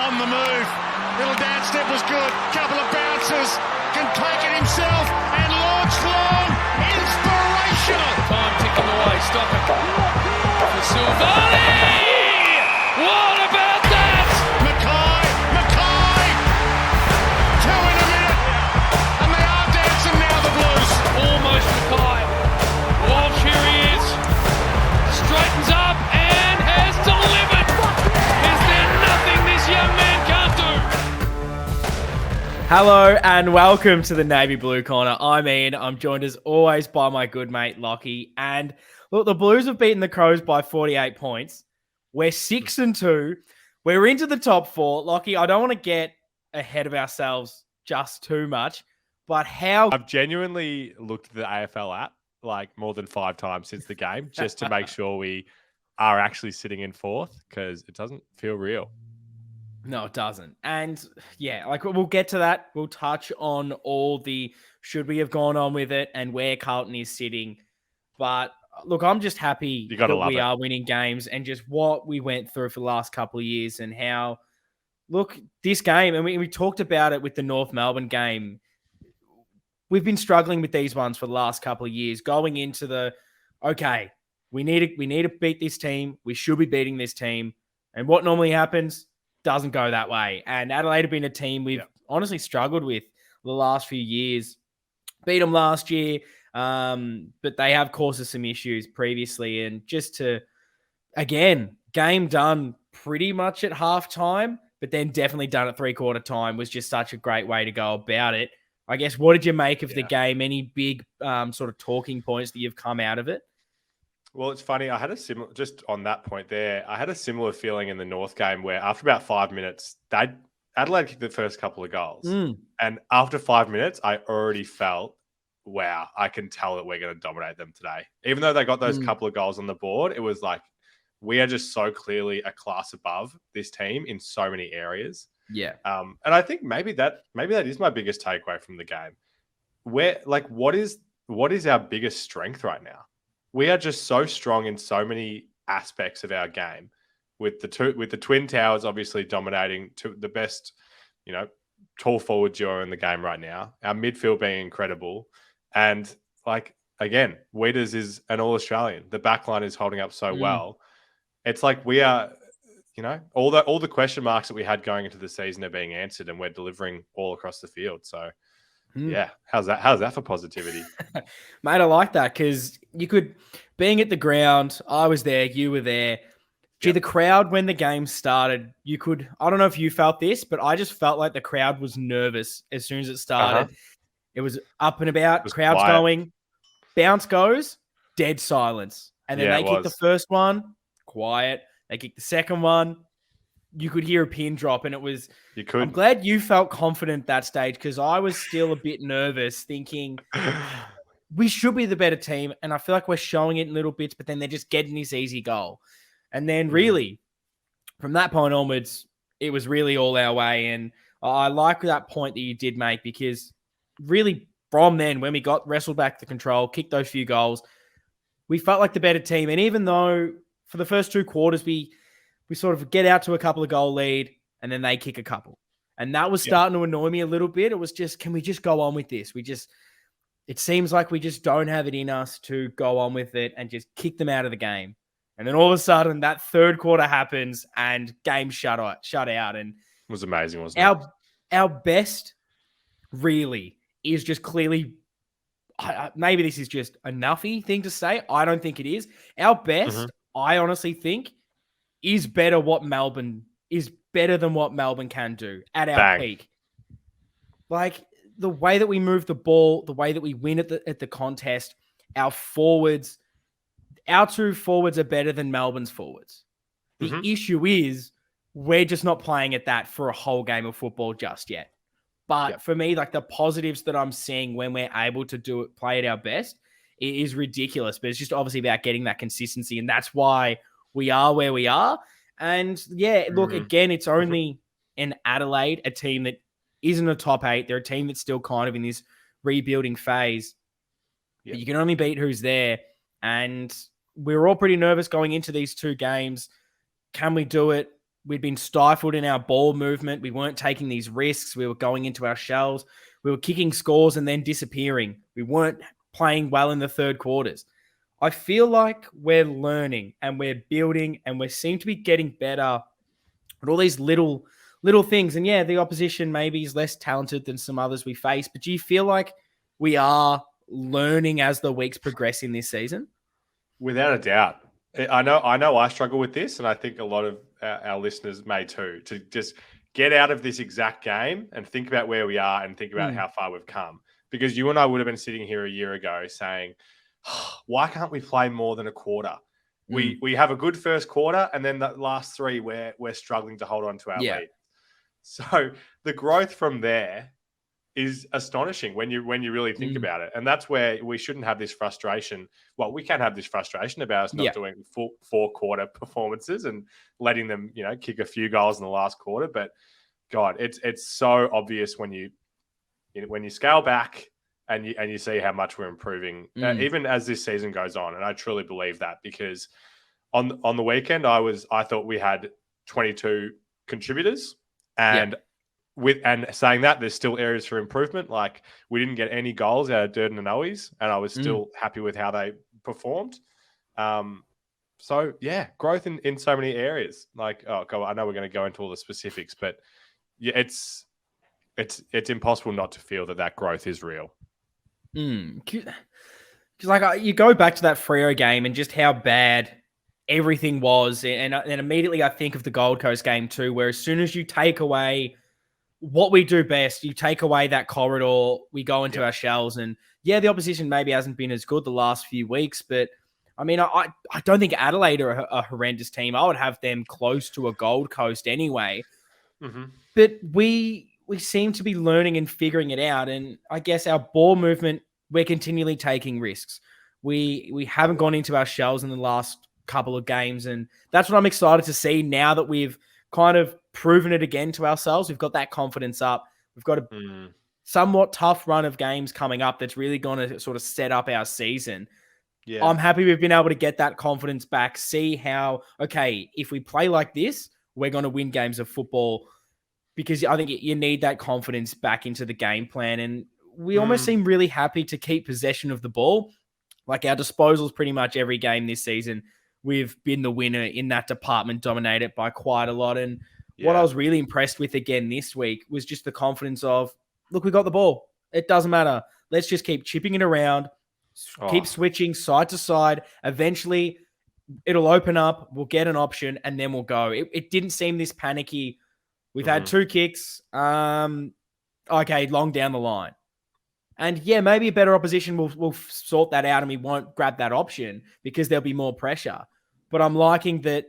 on the move. Little dance step was good. Couple of bounces. Can take it himself and launch long. Inspirational. Time ticking away. Stop it. For Silvani. What about that? Mackay. Two in a minute. And they are dancing now, the Blues. Almost Mackay. Walsh, here he is. Straightens up and has delivered. Is there nothing this young man can't do? Hello and welcome to the Navy Blue Corner. I'm Ian. I'm joined as always by my good mate Lockie. And look, the Blues have beaten the Crows by 48 points. We're 6-2. We're into the top four. Lockie, I don't want to get ahead of ourselves just too much, but how... I've genuinely looked at the AFL app like more than 5 times since the game just to make sure we are actually sitting in fourth because it doesn't feel real. No, it doesn't. And yeah, like we'll get to that. We'll touch on all the should we have gone on with it and where Carlton is sitting. But look, I'm just happy that we are winning games and just what we went through for the last couple of years and how, look, this game, and we talked about it with the North Melbourne game. We've been struggling with these ones for the last couple of years, going into the, okay, we need to beat this team. We should be beating this team. And what normally happens doesn't go that way. And Adelaide have been a team we've honestly struggled with the last few years. Beat them last year, but they have caused us some issues previously. And just to, again, game done pretty much at halftime, but then definitely done at three-quarter time was just such a great way to go about it. I guess, what did you make of the game? Any big sort of talking points that you've come out of it? Well, it's funny. I had a similar, just on that point there, I had a similar feeling in the North game where after about 5 minutes, Adelaide kicked the first couple of goals. And after 5 minutes, I already felt, wow, I can tell that we're going to dominate them today. Even though they got those couple of goals on the board, it was like, we are just so clearly a class above this team in so many areas. Yeah. And I think maybe that is my biggest takeaway from the game. What is our biggest strength right now? We are just so strong in so many aspects of our game, with the Twin Towers obviously dominating to the best, tall forward duo in the game right now. Our midfield being incredible, and again, Weeders is an All-Australian. The backline is holding up so well. It's like we are, all the question marks that we had going into the season are being answered, and we're delivering all across the field. So. Yeah. How's that for positivity? Mate, I like that because being at the ground, I was there, you were there. Gee, the crowd, when the game started, I don't know if you felt this, but I just felt like the crowd was nervous as soon as it started. It was up and about, crowd's quiet. going, bounce goes, dead silence. And then they kicked the first one, quiet. They kicked the second one. You could hear a pin drop, and it was... You could. I'm glad you felt confident at that stage because I was still a bit nervous thinking we should be the better team, and I feel like we're showing it in little bits, but then they're just getting this easy goal. And then really, from that point onwards, it was really all our way, and I like that point that you did make because really from then, when we got wrestled back to control, kicked those few goals, we felt like the better team. And even though for the first 2 quarters, we sort of get out to a couple of goal lead and then they kick a couple. And that was starting to annoy me a little bit. It was just, can we just go on with this? It seems like we just don't have it in us to go on with it and just kick them out of the game. And then all of a sudden that third quarter happens and game shut out. And it was amazing, wasn't it? Our best really is just clearly, maybe this is just a nuffy thing to say. I don't think it is. Our best, I honestly think, is better than what Melbourne can do at our peak. Like the way that we move the ball, the way that we win at the contest, our 2 forwards are better than Melbourne's forwards. The issue is we're just not playing at that for a whole game of football just yet. But for me, like the positives that I'm seeing when we're able to play at our best, it is ridiculous. But it's just obviously about getting that consistency, and that's why we are where we are. And look, again, it's only in Adelaide, a team that isn't a top 8. They're a team that's still kind of in this rebuilding phase. But you can only beat who's there. And we're all pretty nervous going into these 2 games. Can we do it? we'd been stifled in our ball movement. We weren't taking these risks. We were going into our shells. We were kicking scores and then disappearing. We weren't playing well in the third quarters. I feel like we're learning and we're building and we seem to be getting better at all these little things. And yeah, the opposition maybe is less talented than some others we face, but do you feel like we are learning as the weeks progress in this season? Without a doubt. I know I struggle with this, and I think a lot of our listeners may too, to just get out of this exact game and think about where we are and think about how far we've come. Because you and I would have been sitting here a year ago saying, why can't we play more than a quarter? We have a good first quarter, and then the last three we're struggling to hold on to our lead. So the growth from there is astonishing when you really think about it. And that's where we shouldn't have this frustration. Well, we can have this frustration about us not doing full four-quarter performances and letting them, kick a few goals in the last quarter. But God, it's so obvious when you scale back and you see how much we're improving, even as this season goes on. And I truly believe that, because on the weekend, I thought we had 22 contributors, and saying that, there's still areas for improvement. Like, we didn't get any goals out of Durden and Owies, and I was still happy with how they performed. So yeah, growth in so many areas. Like, oh God, I know we're going to go into all the specifics, but yeah, it's impossible not to feel that growth is real. Because like you go back to that Freo game and just how bad everything was, and immediately I think of the Gold Coast game too, where as soon as you take away what we do best, you take away that corridor, we go into our shells. And yeah, the opposition maybe hasn't been as good the last few weeks, but I mean, I don't think Adelaide are a horrendous team. I would have them close to a Gold Coast anyway. But we seem to be learning and figuring it out. And I guess our ball movement, we're continually taking risks. We haven't gone into our shells in the last couple of games. And that's what I'm excited to see now that we've kind of proven it again to ourselves. We've got that confidence up. We've got a somewhat tough run of games coming up that's really going to sort of set up our season. Yeah. I'm happy we've been able to get that confidence back, see how, okay, if we play like this, we're going to win games of football, because I think you need that confidence back into the game plan. And we almost seem really happy to keep possession of the ball. Like, our disposals pretty much every game this season, we've been the winner in that department, dominated by quite a lot. And what I was really impressed with again this week was just the confidence of, look, we got the ball. It doesn't matter. Let's just keep chipping it around, keep switching side to side. Eventually, it'll open up. We'll get an option, and then we'll go. It didn't seem this panicky. We've had 2 kicks. Okay, long down the line. And yeah, maybe a better opposition will sort that out and we won't grab that option because there'll be more pressure. But I'm liking that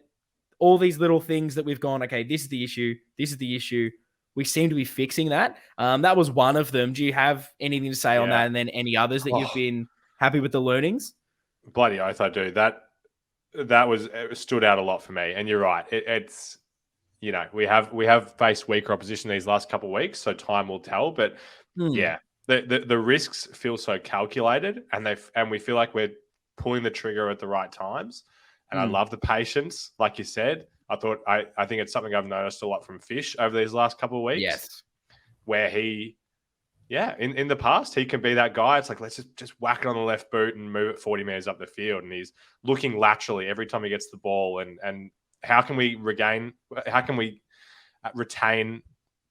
all these little things that we've gone, okay, this is the issue. This is the issue. We seem to be fixing that. That was one of them. Do you have anything to say on that? And then any others that you've been happy with the learnings? Bloody oath, I do. It stood out a lot for me. And you're right. It's, we have faced weaker opposition these last couple of weeks, so time will tell. But yeah, the risks feel so calculated, and we feel like we're pulling the trigger at the right times. And I love the patience, like you said. I think it's something I've noticed a lot from Fish over these last couple of weeks. Yes, where he, in the past, he can be that guy. It's like, let's just whack it on the left boot and move it 40 meters up the field. And he's looking laterally every time he gets the ball. And how can we retain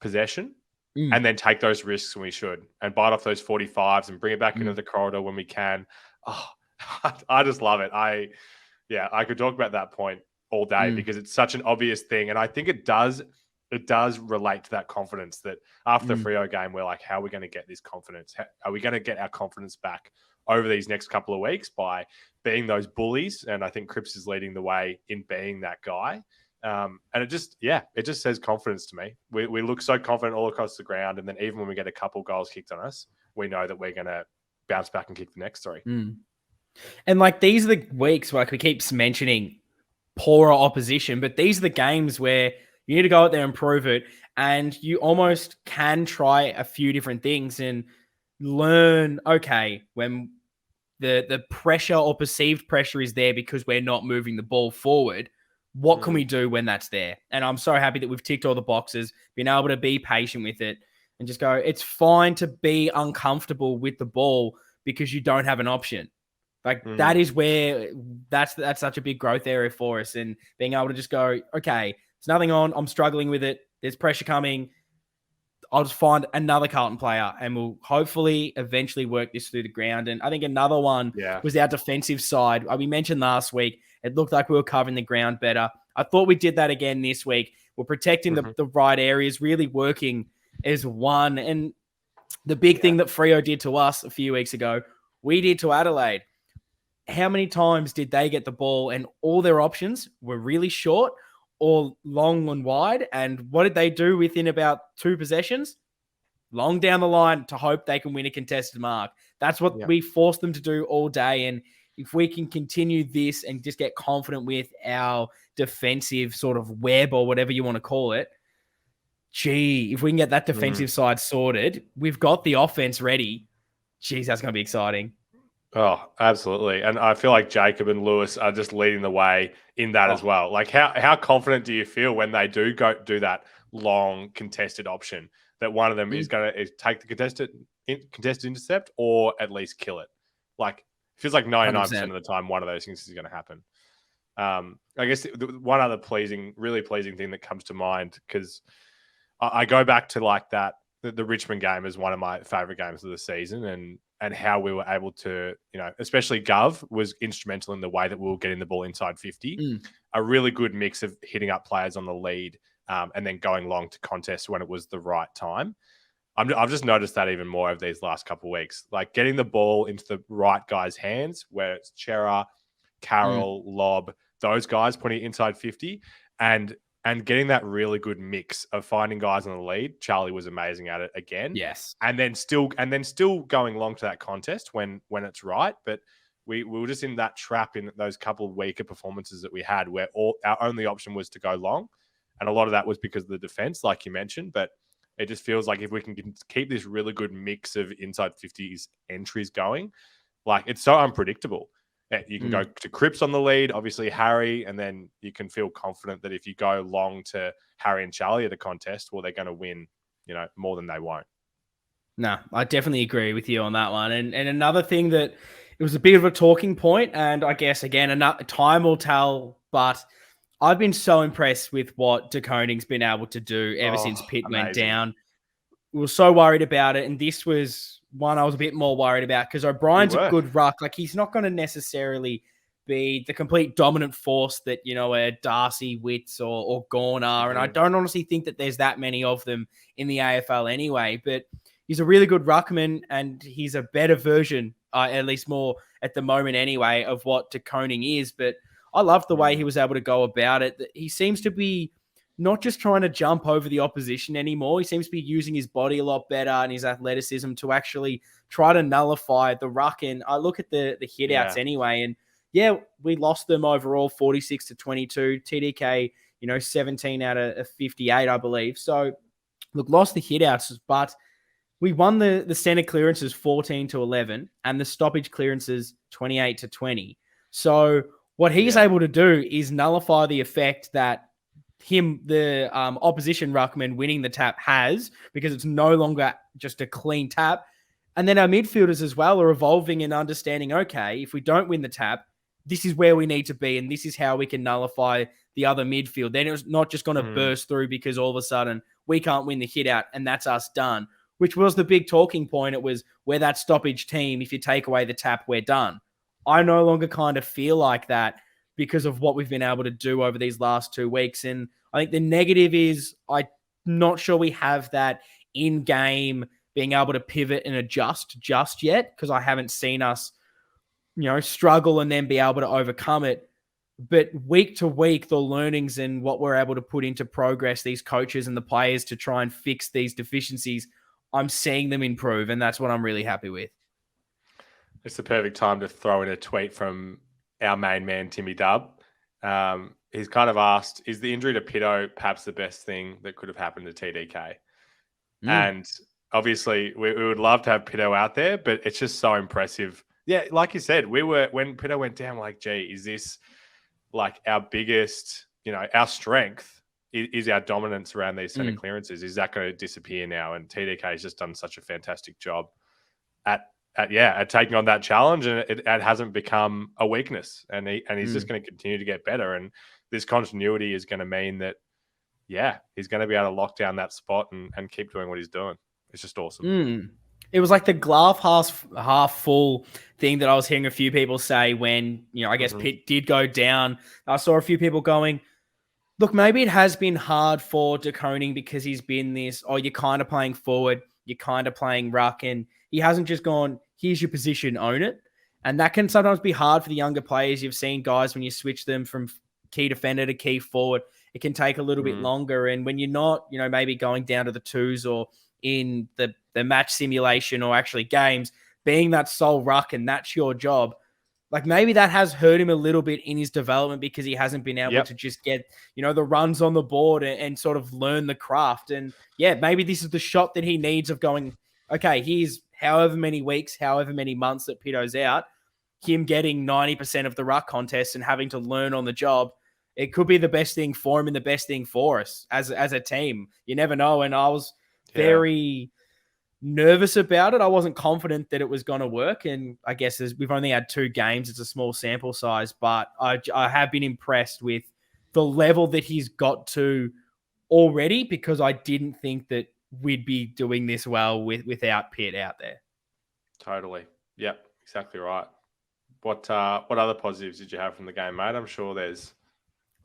possession and then take those risks when we should, and bite off those 45s and bring it back into the corridor when we can. Oh, I just love it. I could talk about that point all day because it's such an obvious thing. And I think it does relate to that confidence that after the Freo game, we're like, how are we going to get this confidence? Are we going to get our confidence back over these next couple of weeks by being those bullies? And I think Cripps is leading the way in being that guy. And it just says confidence to me. We look so confident all across the ground. And then even when we get a couple goals kicked on us, we know that we're going to bounce back and kick the next 3. And like, these are the weeks where, like, we keep mentioning poorer opposition, but these are the games where you need to go out there and prove it. And you almost can try a few different things and learn, okay, when the pressure or perceived pressure is there because we're not moving the ball forward, What can we do when that's there? And I'm so happy that we've ticked all the boxes, been able to be patient with it and just go, it's fine to be uncomfortable with the ball because you don't have an option. Like that is where that's such a big growth area for us, and being able to just go, okay, there's nothing on. I'm struggling with it. There's pressure coming. I'll just find another Carlton player and we'll hopefully eventually work this through the ground. And I think another one was our defensive side. We mentioned last week, it looked like we were covering the ground better. I thought we did that again this week. We're protecting the right areas, really working as one. And the big thing that Freo did to us a few weeks ago, we did to Adelaide. How many times did they get the ball and all their options were really short or long and wide? And what did they do within about 2 possessions? Long down the line to hope they can win a contested mark. That's what we forced them to do all day. And if we can continue this and just get confident with our defensive sort of web or whatever you want to call it, if we can get that defensive side sorted, we've got the offense ready. Geez, that's going to be exciting. Oh, absolutely. And I feel like Jacob and Lewis are just leading the way in that as well. Like how confident do you feel when they do go do that long contested option that one of them is going to take the contested intercept or at least kill it? Like it feels like 99% 100%. of the time one of those things is going to happen. I guess one other really pleasing thing that comes to mind, because I go back to like that, the Richmond game is one of my favorite games of the season, and how we were able to, especially Gov was instrumental in the way that we were getting the ball inside 50. A really good mix of hitting up players on the lead and then going long to contest when it was the right time. I've just noticed that even more over these last couple of weeks, like getting the ball into the right guy's hands, where it's Chera, Carroll, Lob, those guys putting it inside 50 and getting that really good mix of finding guys on the lead. Charlie was amazing at it again. Yes. And then still going long to that contest when it's right. But we were just in that trap in those couple of weaker performances that we had, where our only option was to go long. And a lot of that was because of the defense, like you mentioned. But it just feels like if we can keep this really good mix of inside 50s entries going, like it's so unpredictable. You can go to Cripps on the lead, obviously Harry, and then you can feel confident that if you go long to Harry and Charlie at a contest, well, they're going to win, more than they won't. No, I definitely agree with you on that one. And another thing that it was a bit of a talking point, and I guess, again, time will tell, but I've been so impressed with what De Koning's been able to do ever since Pitt went down. We were so worried about it, and this was one I was a bit more worried about because O'Brien's a good ruck. Like, he's not going to necessarily be the complete dominant force that, a Darcy, Witts, or Gawn are. And I don't honestly think that there's that many of them in the AFL anyway. But he's a really good ruckman, and he's a better version, at least more at the moment anyway, of what De Koning is. But I love the way he was able to go about it. He seems to be not just trying to jump over the opposition anymore. He seems to be using his body a lot better and his athleticism to actually try to nullify the ruck. And I look at the hit outs anyway. And we lost them overall 46-22. TDK, 17 out of 58, I believe. So look, lost the hit outs, but we won the center clearances 14-11 and the stoppage clearances 28-20. So what he's able to do is nullify the effect that the opposition ruckman winning the tap has, because it's no longer just a clean tap. And then our midfielders as well are evolving and understanding, okay, if we don't win the tap, this is where we need to be, and this is how we can nullify the other midfield. Then it's not just going to burst through because all of a sudden we can't win the hit out and that's us done, which was the big talking point. It was, we're that stoppage team. If you take away the tap, we're done. I no longer kind of feel like that because of what we've been able to do over these last 2 weeks. And I think the negative is I'm not sure we have that in-game being able to pivot and adjust just yet, because I haven't seen us, struggle and then be able to overcome it. But week to week, the learnings and what we're able to put into progress, these coaches and the players to try and fix these deficiencies, I'm seeing them improve, and that's what I'm really happy with. It's the perfect time to throw in a tweet from our main man, Timmy Dubb. He's kind of asked, is the injury to Pitto perhaps the best thing that could have happened to TDK? And obviously, we would love to have Pitto out there, but it's just so impressive. Yeah, like you said, when Pitto went down, we're like, gee, is this like our biggest our strength is our dominance around these center Mm. clearances. Is that going to disappear now? And TDK has just done such a fantastic job at taking on that challenge, and it hasn't become a weakness. And he's just going to continue to get better. And this continuity is going to mean that, he's going to be able to lock down that spot and keep doing what he's doing. It's just awesome. It was like the glass half full thing that I was hearing a few people say when, I guess Pitt did go down. I saw a few people going, look, maybe it has been hard for De Koning because he's been this, you're kind of playing forward, you're kind of playing ruck, and he hasn't just gone, here's your position, own it. And that can sometimes be hard for the younger players. You've seen guys when you switch them from key defender to key forward, it can take a little bit longer. And when you're not, maybe going down to the twos or in the match simulation or actually games, being that sole ruck and that's your job, like maybe that has hurt him a little bit in his development because he hasn't been able to just get, the runs on the board and sort of learn the craft. And maybe this is the shot that he needs of going, okay, here's however many weeks, however many months that Pito's out, him getting 90% of the ruck contest and having to learn on the job. It could be the best thing for him and the best thing for us as a team. You never know. And I was very nervous about it. I wasn't confident that it was going to work. And I guess we've only had 2 games. It's a small sample size, but I have been impressed with the level that he's got to already, because I didn't think that we'd be doing this well without Pitt out there. Totally. Yep, exactly right. What other positives did you have from the game, mate? I'm sure there's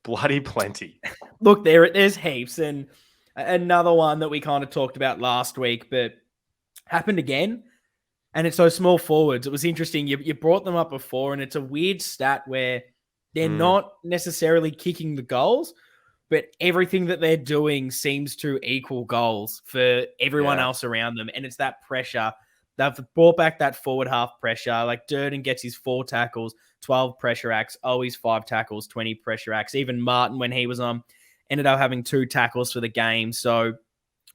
bloody plenty. Look, there's heaps. And another one that we kind of talked about last week, but happened again. And it's those small forwards. It was interesting. You brought them up before, and it's a weird stat where they're not necessarily kicking the goals, but everything that they're doing seems to equal goals for everyone else around them. And it's that pressure. They've brought back that forward half pressure. Like Durden gets his 4 tackles, 12 pressure acts. Owi's 5 tackles, 20 pressure acts. Even Martin, when he was on, ended up having 2 tackles for the game. So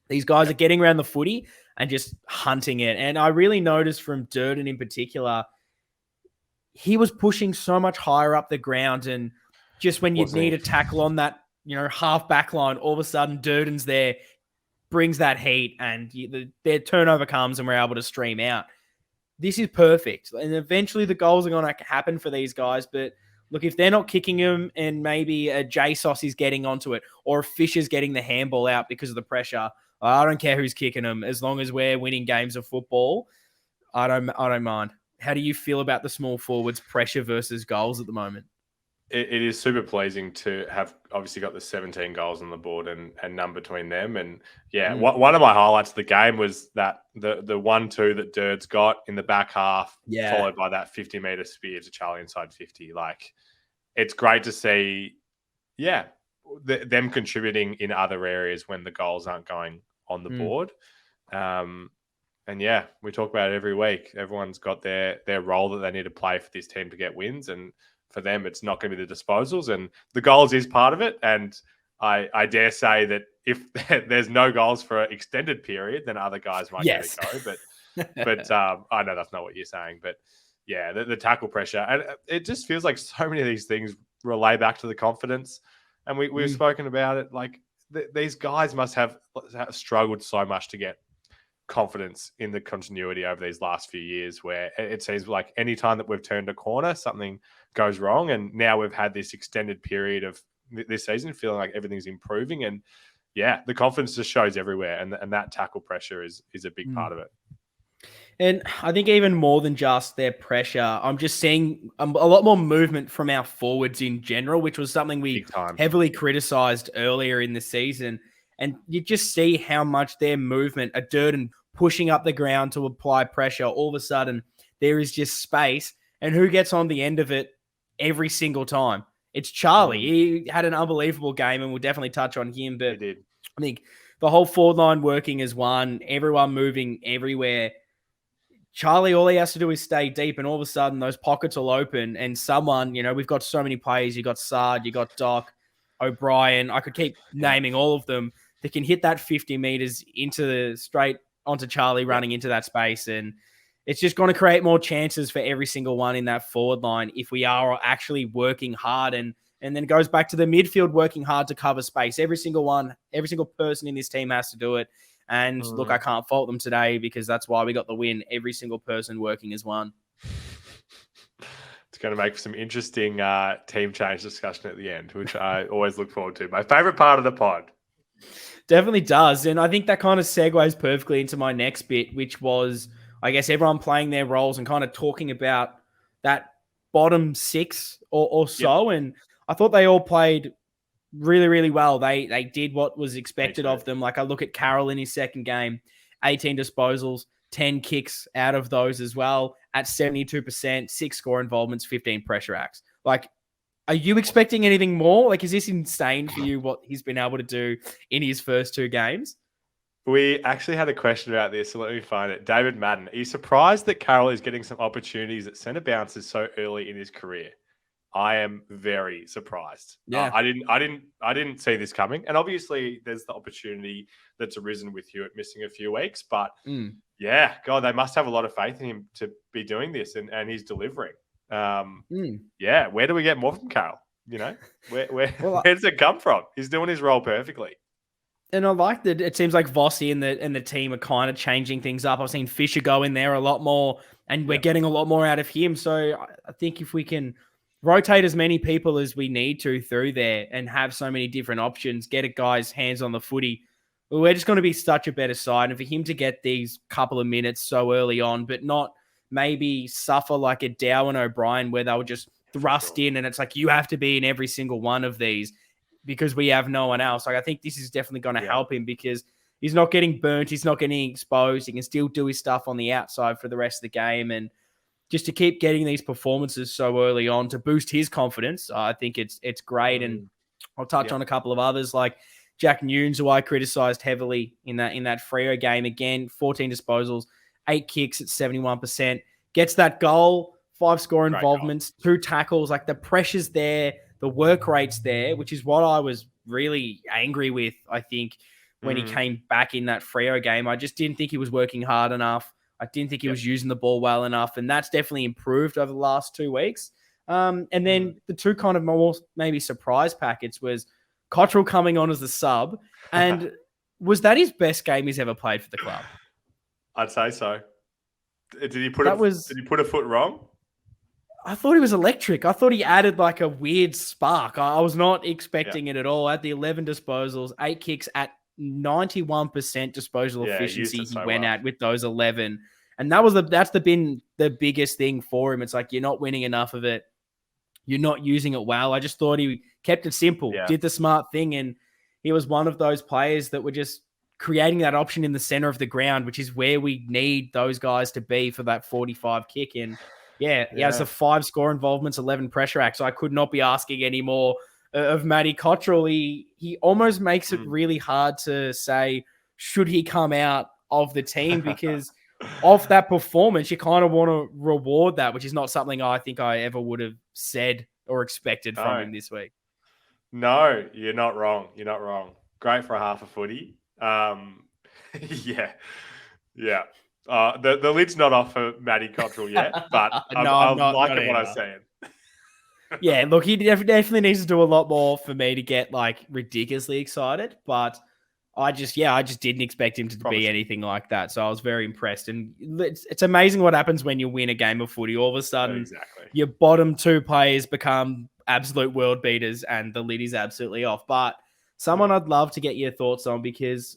these guys are getting around the footy and just hunting it. And I really noticed from Durden in particular, he was pushing so much higher up the ground. And just when you'd need a tackle on that, half back line, all of a sudden Durden's there, brings that heat, and their turnover comes and we're able to stream out. This is perfect. And eventually the goals are going to happen for these guys. But look, if they're not kicking them and maybe a J-Sauce is getting onto it or a Fisher's getting the handball out because of the pressure, I don't care who's kicking them. As long as we're winning games of football, I don't mind. How do you feel about the small forwards pressure versus goals at the moment? It is super pleasing to have obviously got the 17 goals on the board and none between them. And one of my highlights of the game was that the 1-2 that Dirt's got in the back half, followed by that 50-meter spear to Charlie inside 50. Like, it's great to see, them contributing in other areas when the goals aren't going on the board. And we talk about it every week. Everyone's got their role that they need to play for this team to get wins, and for them, it's not going to be the disposals, and the goals is part of it. And I dare say that if there's no goals for an extended period, then other guys might get a go. But I know that's not what you're saying. But the tackle pressure, and it just feels like so many of these things relay back to the confidence. And we've spoken about it. Like these guys must have struggled so much to get confidence in the continuity over these last few years, where it seems like any time that we've turned a corner, something goes wrong. And now we've had this extended period of this season feeling like everything's improving, and the confidence just shows everywhere, and that tackle pressure is a big part of it. And I think even more than just their pressure, I'm just seeing a lot more movement from our forwards in general, which was something we heavily criticized earlier in the season. And you just see how much their movement, a Durden pushing up the ground to apply pressure, all of a sudden there is just space. And who gets on the end of it every single time? It's Charlie. He had an unbelievable game, and we'll definitely touch on him. But I think the whole forward line working as one, everyone moving everywhere. Charlie, all he has to do is stay deep, and all of a sudden those pockets will open, and someone, we've got so many players. You got Sard, you got Doc, O'Brien. I could keep naming all of them that can hit that 50 meters straight onto Charlie running into that space. And it's just going to create more chances for every single one in that forward line if we are actually working hard and And then it goes back to the midfield working hard to cover space. Every single person in this team has to do it. And look, I can't fault them today because that's why we got the win. Every single person working as one. It's going to make for some interesting team change discussion at the end, which I always look forward to. My favorite part of the pod. Definitely does. And I think that kind of segues perfectly into my next bit, which was, I guess, everyone playing their roles and kind of talking about that bottom six or so. Yep. And I thought they all played really, really well. They did what was expected of them. Like I look at Carroll in his second game, 18 disposals, 10 kicks out of those as well at 72%, 6 score involvements, 15 pressure acts. Like, are you expecting anything more? Like, is this insane for you, what he's been able to do in his first 2 games? We actually had a question about this, so let me find it. David Madden, are you surprised that Carroll is getting some opportunities at centre bounces so early in his career? I am very surprised. Yeah, I didn't see this coming, and obviously there's the opportunity that's arisen with Hewitt missing a few weeks. But yeah, God, they must have a lot of faith in him to be doing this, and he's delivering. Yeah, where do we get more from Carroll? You know, where does it come from? He's doing his role perfectly. And I like that it seems like Vossi and the team are kind of changing things up. I've seen Fisher go in there a lot more, and we're getting a lot more out of him. So I think if we can rotate as many people as we need to through there and have so many different options, get a guy's hands on the footy, we're just going to be such a better side. And for him to get these couple of minutes so early on, but not maybe suffer like a Dow and O'Brien where they were just thrust in and it's like, you have to be in every single one of these because we have no one else. Like I think this is definitely going to help him because he's not getting burnt. He's not getting exposed. He can still do his stuff on the outside for the rest of the game. And just to keep getting these performances so early on to boost his confidence, I think it's great. And I'll touch on a couple of others like Jack Nunes, who I criticised heavily in that Freo game. Again, 14 disposals, 8 kicks at 71%, gets that goal, 5 score involvements, 2 tackles. Like the pressure's there, the work rate's there, which is what I was really angry with, I think, when he came back in that Freo game. I just didn't think he was working hard enough. I didn't think he was using the ball well enough, and that's definitely improved over the last 2 weeks. And then the 2 kind of more maybe surprise packets was Cottrell coming on as the sub, and was that his best game he's ever played for the club? I'd say so. Did he put a foot wrong? I thought he was electric. I thought he added like a weird spark. I was not expecting it at all. At the 11 disposals, 8 kicks at 91% disposal efficiency he went at with those 11. And that's been the biggest thing for him. It's like, you're not winning enough of it. You're not using it well. I just thought he kept it simple, did the smart thing. And he was one of those players that were just creating that option in the center of the ground, which is where we need those guys to be for that 45 kick. And he has the 5 score involvements, 11 pressure acts. So I could not be asking any more of Matty Cottrell. He almost makes it really hard to say, should he come out of the team? Because of that performance, you kind of want to reward that, which is not something I think I ever would have said or expected from him this week. No, you're not wrong. You're not wrong. Great for a half a footy. The lid's not off for Matty Cottrell yet, but I'm liking what I'm saying. Yeah, look, he definitely needs to do a lot more for me to get like ridiculously excited, but I just didn't expect him to be anything like that. So I was very impressed. And it's amazing what happens when you win a game of footy. All of a sudden, your bottom 2 players become absolute world beaters and the lid is absolutely off. But someone I'd love to get your thoughts on, because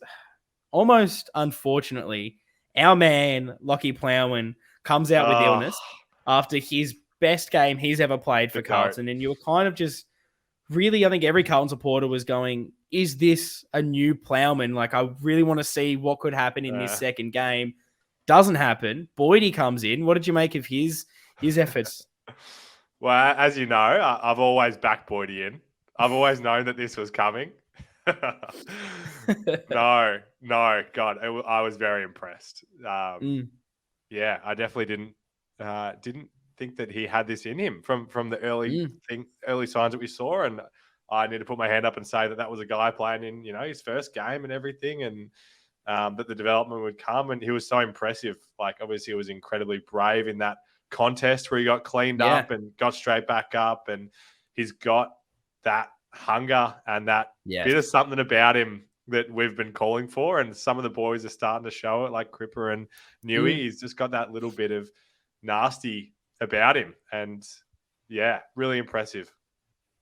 almost unfortunately, our man, Lockie Plowman, comes out with illness after his best game he's ever played for Carlton. And you were kind of just really, I think every Carlton supporter was going, is this a new Plowman? Like, I really want to see what could happen in this second game. Doesn't happen. Boydie comes in. What did you make of his efforts? Well, as you know, I've always backed Boydie in. I've always known that this was coming. No, God, I was very impressed. Yeah, I definitely didn't think that he had this in him from the early signs that we saw, and I need to put my hand up and say that was a guy playing in his first game and everything, and that the development would come, and he was so impressive. Like, obviously, he was incredibly brave in that contest where he got cleaned up and got straight back up, and he's got that hunger and that bit of something about him that we've been calling for. And some of the boys are starting to show it, like Cripper and Newey. He's just got that little bit of nasty about him. And yeah, really impressive.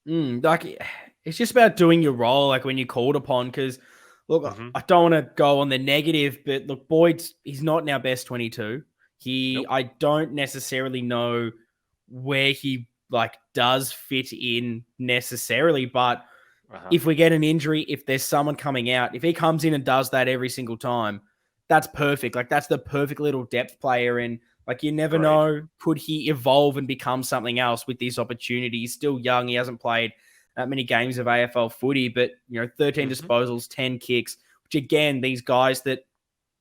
Like, it's just about doing your role, like when you're called upon. Because, look, I don't want to go on the negative, but look, Boyd's, he's not in our best 22. I don't necessarily know where he like does fit in necessarily, but if we get an injury, if there's someone coming out, if he comes in and does that every single time, that's perfect. Like, that's the perfect little depth player. And like, you never know, could he evolve and become something else with this opportunity? He's still young. He hasn't played that many games of AFL footy, but 13 disposals, 10 kicks, which again, these guys that,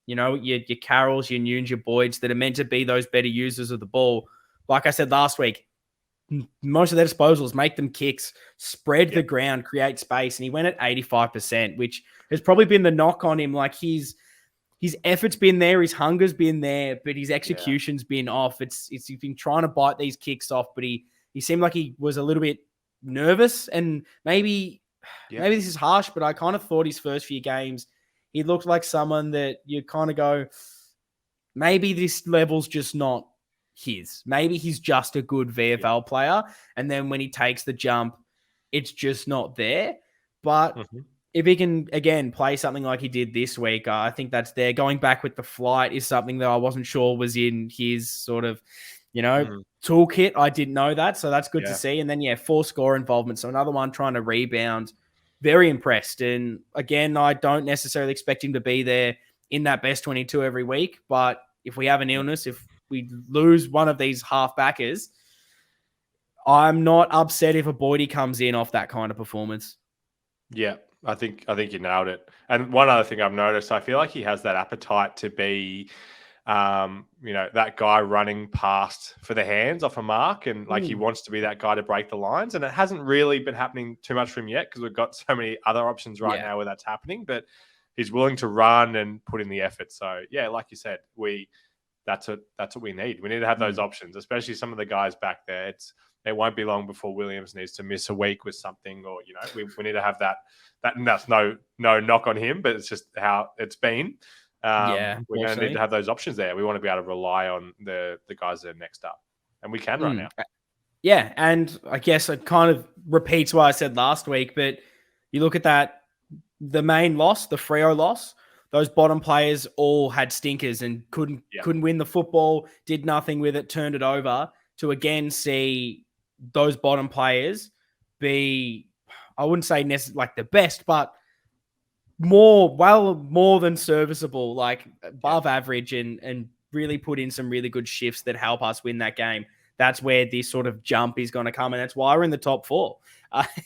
your Carrolls, your Nunes, your Boyds that are meant to be those better users of the ball. Like I said last week, most of their disposals make them kicks, spread the ground, create space, and he went at 85%, which has probably been the knock on him. Like, his effort's been there, his hunger's been there, but his execution's been off. He's been trying to bite these kicks off, but he seemed like he was a little bit nervous, and maybe this is harsh, but I kind of thought his first few games, he looked like someone that you kind of go, maybe this level's just not his. Maybe he's just a good VFL player, and then when he takes the jump, it's just not there. But if he can, again, play something like he did this week, I think that's there. Going back with the flight is something that I wasn't sure was in his sort of, toolkit. I didn't know that, so that's good to see. And then, 4 score involvement, so another one trying to rebound. Very impressed. And again, I don't necessarily expect him to be there in that best 22 every week, but if we have an illness, if we lose one of these half-backers, I'm not upset if a Boydie comes in off that kind of performance. Yeah, I think you nailed it. And one other thing I've noticed, I feel like he has that appetite to be, that guy running past for the hands off a mark, and like he wants to be that guy to break the lines. And it hasn't really been happening too much for him yet because we've got so many other options right now where that's happening. But he's willing to run and put in the effort. So yeah, like you said, that's what we need. We need to have those options, especially some of the guys back there. It won't be long before Williams needs to miss a week with something, or we need to have that. And that's no knock on him, but it's just how it's been. We're going to need to have those options there. We want to be able to rely on the guys that are next up, and we can right now. Yeah, and I guess it kind of repeats what I said last week, but you look at that, the main loss, the Freo loss, those bottom players all had stinkers and couldn't win the football, did nothing with it, turned it over, to again see those bottom players be, I wouldn't say like the best, but more than serviceable, like above average, and really put in some really good shifts that help us win that game. That's where this sort of jump is going to come, and that's why we're in the top 4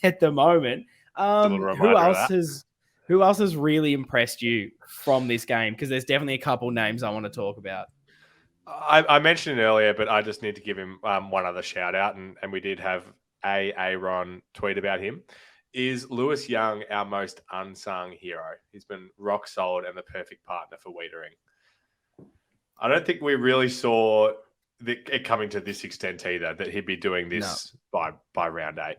at the moment. Who else has really impressed you from this game? Because there's definitely a couple names I want to talk about. I mentioned it earlier, but I just need to give him one other shout out, and we did have Aaron tweet about him. Is Lewis Young our most unsung hero? He's been rock solid and the perfect partner for Wiedering. I don't think we really saw it coming to this extent either, that he'd be doing this by round 8.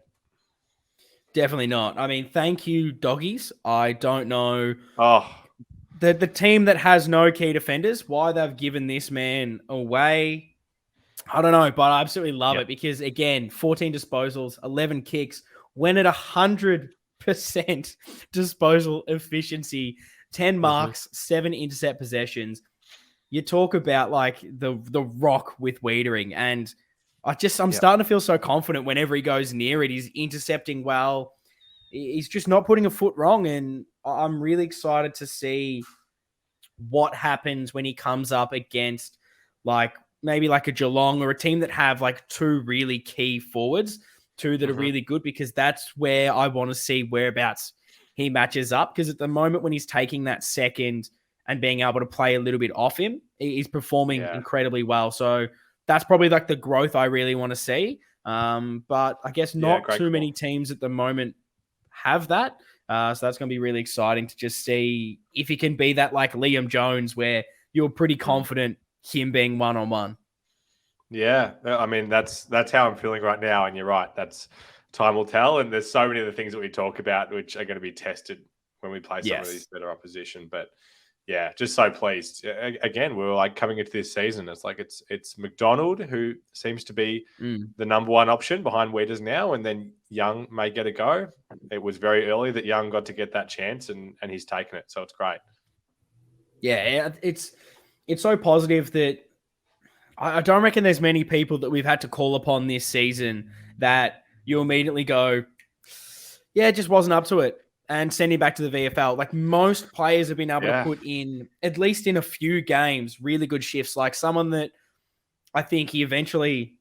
Definitely not. I mean, thank you, doggies. I don't know. The team that has no key defenders, why they've given this man away, I don't know, but I absolutely love it because, again, 14 disposals, 11 kicks, went at 100% disposal efficiency, 10 marks, 7 intercept possessions. You talk about like the rock with Wiedering, and I'm starting to feel so confident whenever he goes near it. He's intercepting well. He's just not putting a foot wrong, and I'm really excited to see what happens when he comes up against maybe a Geelong or a team that have like 2 really key forwards, 2 that are really good, because that's where I want to see whereabouts he matches up. Because at the moment when he's taking that second and being able to play a little bit off him, he's performing incredibly well. So that's probably like the growth I really want to see. But I guess not too many teams at the moment have that. So that's going to be really exciting to just see if he can be that like Liam Jones, where you're pretty confident him being one-on-one. Yeah, I mean, that's how I'm feeling right now. And you're right. That's time will tell. And there's so many of the things that we talk about which are going to be tested when we play some of Yes. these better opposition. But yeah, just so pleased. Again, we were like coming into this season, it's like it's McDonald who seems to be the number one option behind Weeders now, and then Young may get a go. It was very early that Young got to get that chance, and he's taken it, so it's great. Yeah, it's so positive that I don't reckon there's many people that we've had to call upon this season that you immediately go, yeah, it just wasn't up to it, and send him back to the VFL. Like most players have been able to put in, at least in a few games, really good shifts. Like someone that I think he eventually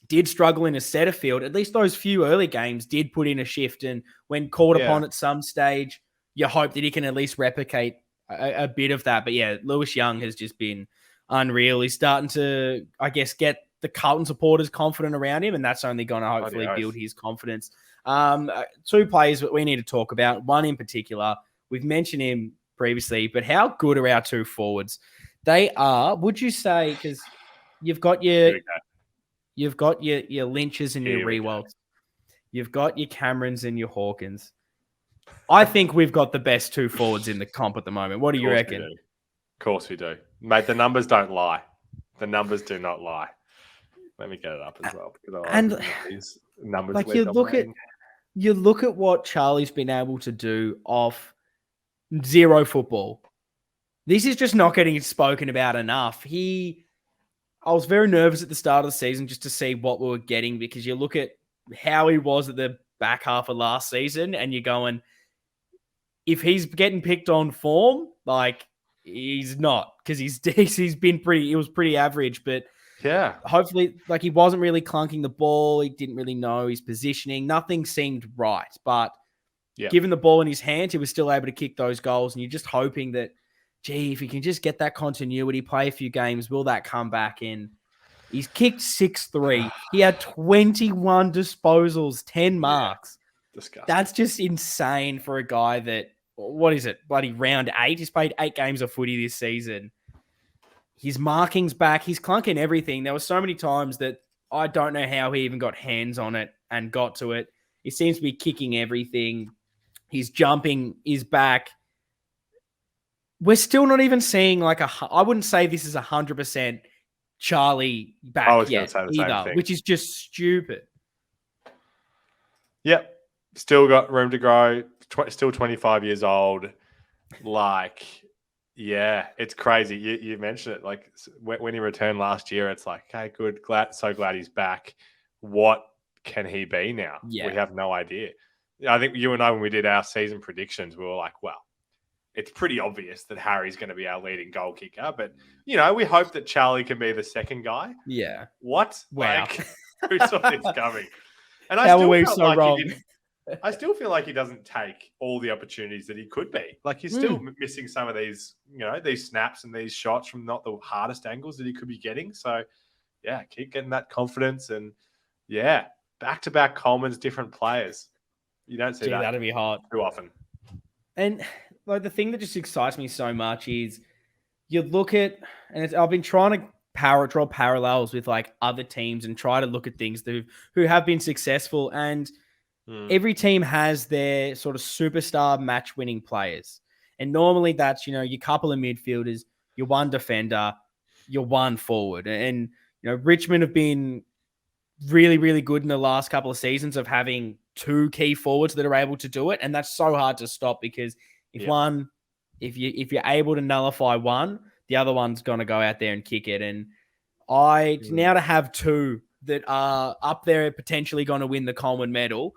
did struggle in a Setterfield, at least those few early games did put in a shift. And when called upon at some stage, you hope that he can at least replicate a bit of that. But yeah, Lewis Young has just been unreal. He's starting to, I guess, get the Carlton supporters confident around him, and that's only going to hopefully build his confidence. Two players that we need to talk about. One in particular, we've mentioned him previously, but how good are our two forwards? They are, would you say, because you've got your Lynches and your Rewalds. You've got your Camerons and your Hawkins. I think we've got the best two forwards in the comp at the moment. What do you reckon? Of course we do. Mate, the numbers don't lie. The numbers do not lie. Let me get it up as well. And these numbers, like you look at what Charlie's been able to do off zero football. This is just not getting spoken about enough. I was very nervous at the start of the season just to see what we were getting, because you look at how he was at the back half of last season and you're going, if he's getting picked on form, like he's not, because he was pretty average, but yeah, hopefully, like he wasn't really clunking the ball. He didn't really know his positioning. Nothing seemed right, but given the ball in his hands, he was still able to kick those goals. And you're just hoping that, gee, if he can just get that continuity, play a few games, will that come back in? He's kicked 6-3. He had 21 disposals, 10 marks. Disgusting. That's just insane for a guy that, what is it, bloody round 8? He's played 8 games of footy this season. His marking's back. He's clunking everything. There were so many times that I don't know how he even got hands on it and got to it. He seems to be kicking everything. His jumping is back. We're still not even seeing I wouldn't say this is 100% Charlie back yet either, which is just stupid. Yep. Still got room to grow. Still 25 years old. Yeah, it's crazy. You mentioned it. Like when he returned last year, it's like, okay, good. So glad he's back. What can he be now? Yeah. We have no idea. I think you and I, when we did our season predictions, we were like, well, it's pretty obvious that Harry's going to be our leading goal kicker. But, we hope that Charlie can be the second guy. Yeah. What? Wow. Who saw this coming? And How were we so wrong? I still feel like he doesn't take all the opportunities that he could be. Like he's still missing some of these, these snaps and these shots from not the hardest angles that he could be getting. So, yeah, keep getting that confidence. And, yeah, back-to-back Coleman's different players. You don't see that. That'd be hard too often. And the thing that just excites me so much is you look at, and I've been trying to draw parallels with other teams and try to look at things who have been successful. And every team has their sort of superstar match-winning players. And normally that's, your couple of midfielders, your one defender, your one forward. And, Richmond have been really, really good in the last couple of seasons of having two key forwards that are able to do it. And that's so hard to stop, because if you're able to nullify one, the other one's going to go out there and kick it. And now to have two that are up there potentially going to win the Coleman medal,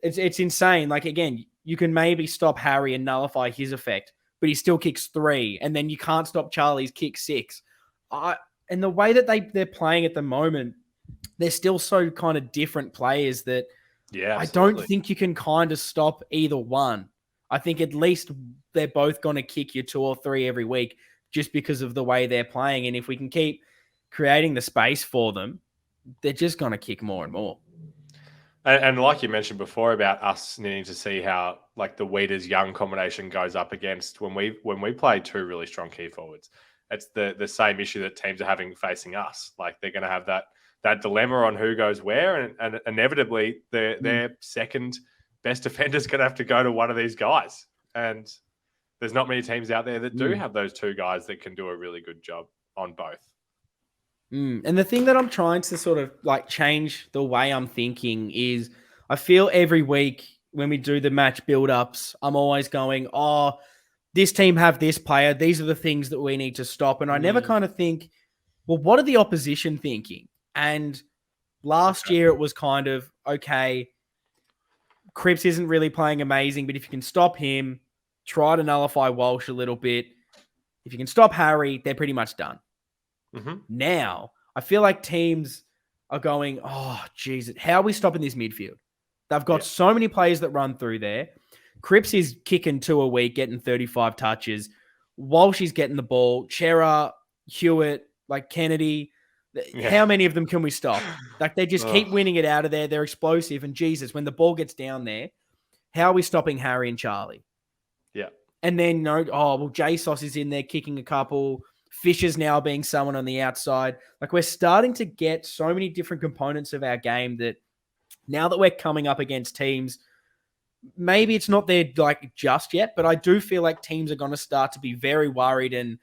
it's insane. Again, you can maybe stop Harry and nullify his effect, but he still kicks 3, and then you can't stop Charlie's kick 6. And the way that they're playing at the moment, they're still so kind of different players that I don't think you can kind of stop either one. I think at least they're both going to kick you 2 or 3 every week just because of the way they're playing. And if we can keep creating the space for them, they're just going to kick more and more. And like you mentioned before about us needing to see how the Weeders-Young combination goes up against when we play two really strong key forwards. It's the same issue that teams are having facing us. They're going to have that that dilemma on who goes where, and inevitably their second best defender is going to have to go to one of these guys. And there's not many teams out there that do have those two guys that can do a really good job on both. And the thing that I'm trying to sort of like change the way I'm thinking is I feel every week when we do the match build-ups, I'm always going, oh, this team have this player. These are the things that we need to stop. And I never kind of think, well, what are the opposition thinking? And last year it was kind of, okay, Cripps isn't really playing amazing, but if you can stop him, try to nullify Walsh a little bit. If you can stop Harry, they're pretty much done. Now, I feel like teams are going, oh, geez, how are we stopping this midfield? They've got so many players that run through there. Cripps is kicking 2 a week, getting 35 touches. Walsh is getting the ball. Chera, Hewitt, like Kennedy. How many of them can we stop? Like they just keep winning it out of there. They're explosive. And Jesus, when the ball gets down there, how are we stopping Harry and Charlie? Yeah. And then, JSOS is in there kicking a couple. Fisher's now being someone on the outside. Like we're starting to get so many different components of our game that now that we're coming up against teams, maybe it's not there like just yet, but I do feel like teams are going to start to be very worried, and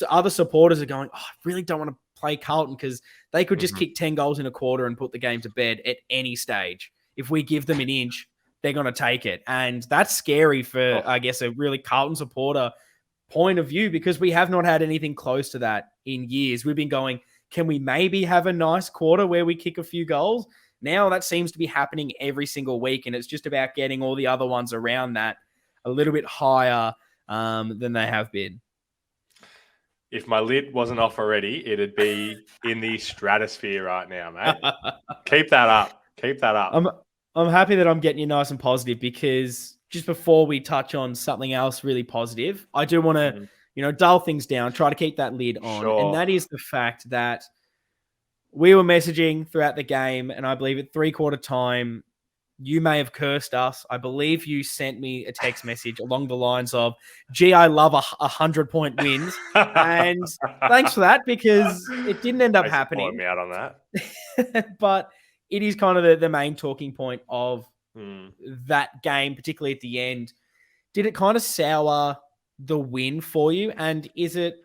other supporters are going, oh, I really don't want to play Carlton because they could just kick 10 goals in a quarter and put the game to bed at any stage. If we give them an inch, they're going to take it. And that's scary for, I guess, a really Carlton supporter point of view, because we have not had anything close to that in years. We've been going, can we maybe have a nice quarter where we kick a few goals? Now that seems to be happening every single week, and it's just about getting all the other ones around that a little bit higher than they have been. If my lid wasn't off already, it'd be in the stratosphere right now, mate. Keep that up. Keep that up. I'm happy that I'm getting you nice and positive, because just before we touch on something else really positive, I do want to, dull things down, try to keep that lid on. Sure. And that is the fact that we were messaging throughout the game, and I believe at 3/4 time, you may have cursed us. I believe you sent me a text message along the lines of, gee, I love 100-point wins. And thanks for that, because it didn't end up happening. Me out on that. But it is kind of the main talking point of that game, particularly at the end. Did it kind of sour the win for you? And is it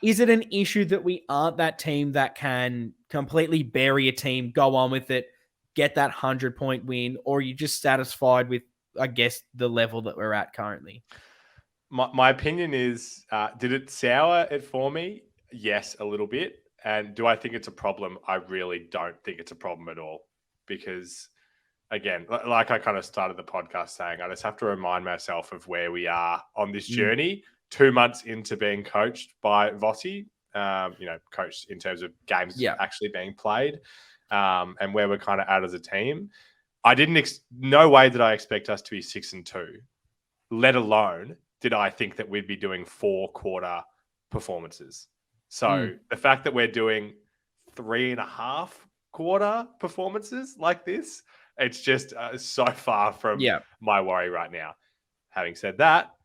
an issue that we aren't that team that can completely bury a team, go on with it, get that 100-point win, or are you just satisfied with, I guess, the level that we're at currently? My opinion is, did it sour it for me? Yes, a little bit. And do I think it's a problem? I really don't think it's a problem at all. Because, again, like I kind of started the podcast saying, I just have to remind myself of where we are on this journey. 2 months into being coached by Vossi, coached in terms of games actually being played, and where we're kind of at as a team. I no way did I expect us to be 6-2, let alone did I think that we'd be doing 4-quarter performances. So the fact that we're doing 3.5 quarter performances like this, it's just so far from my worry right now. Having said that,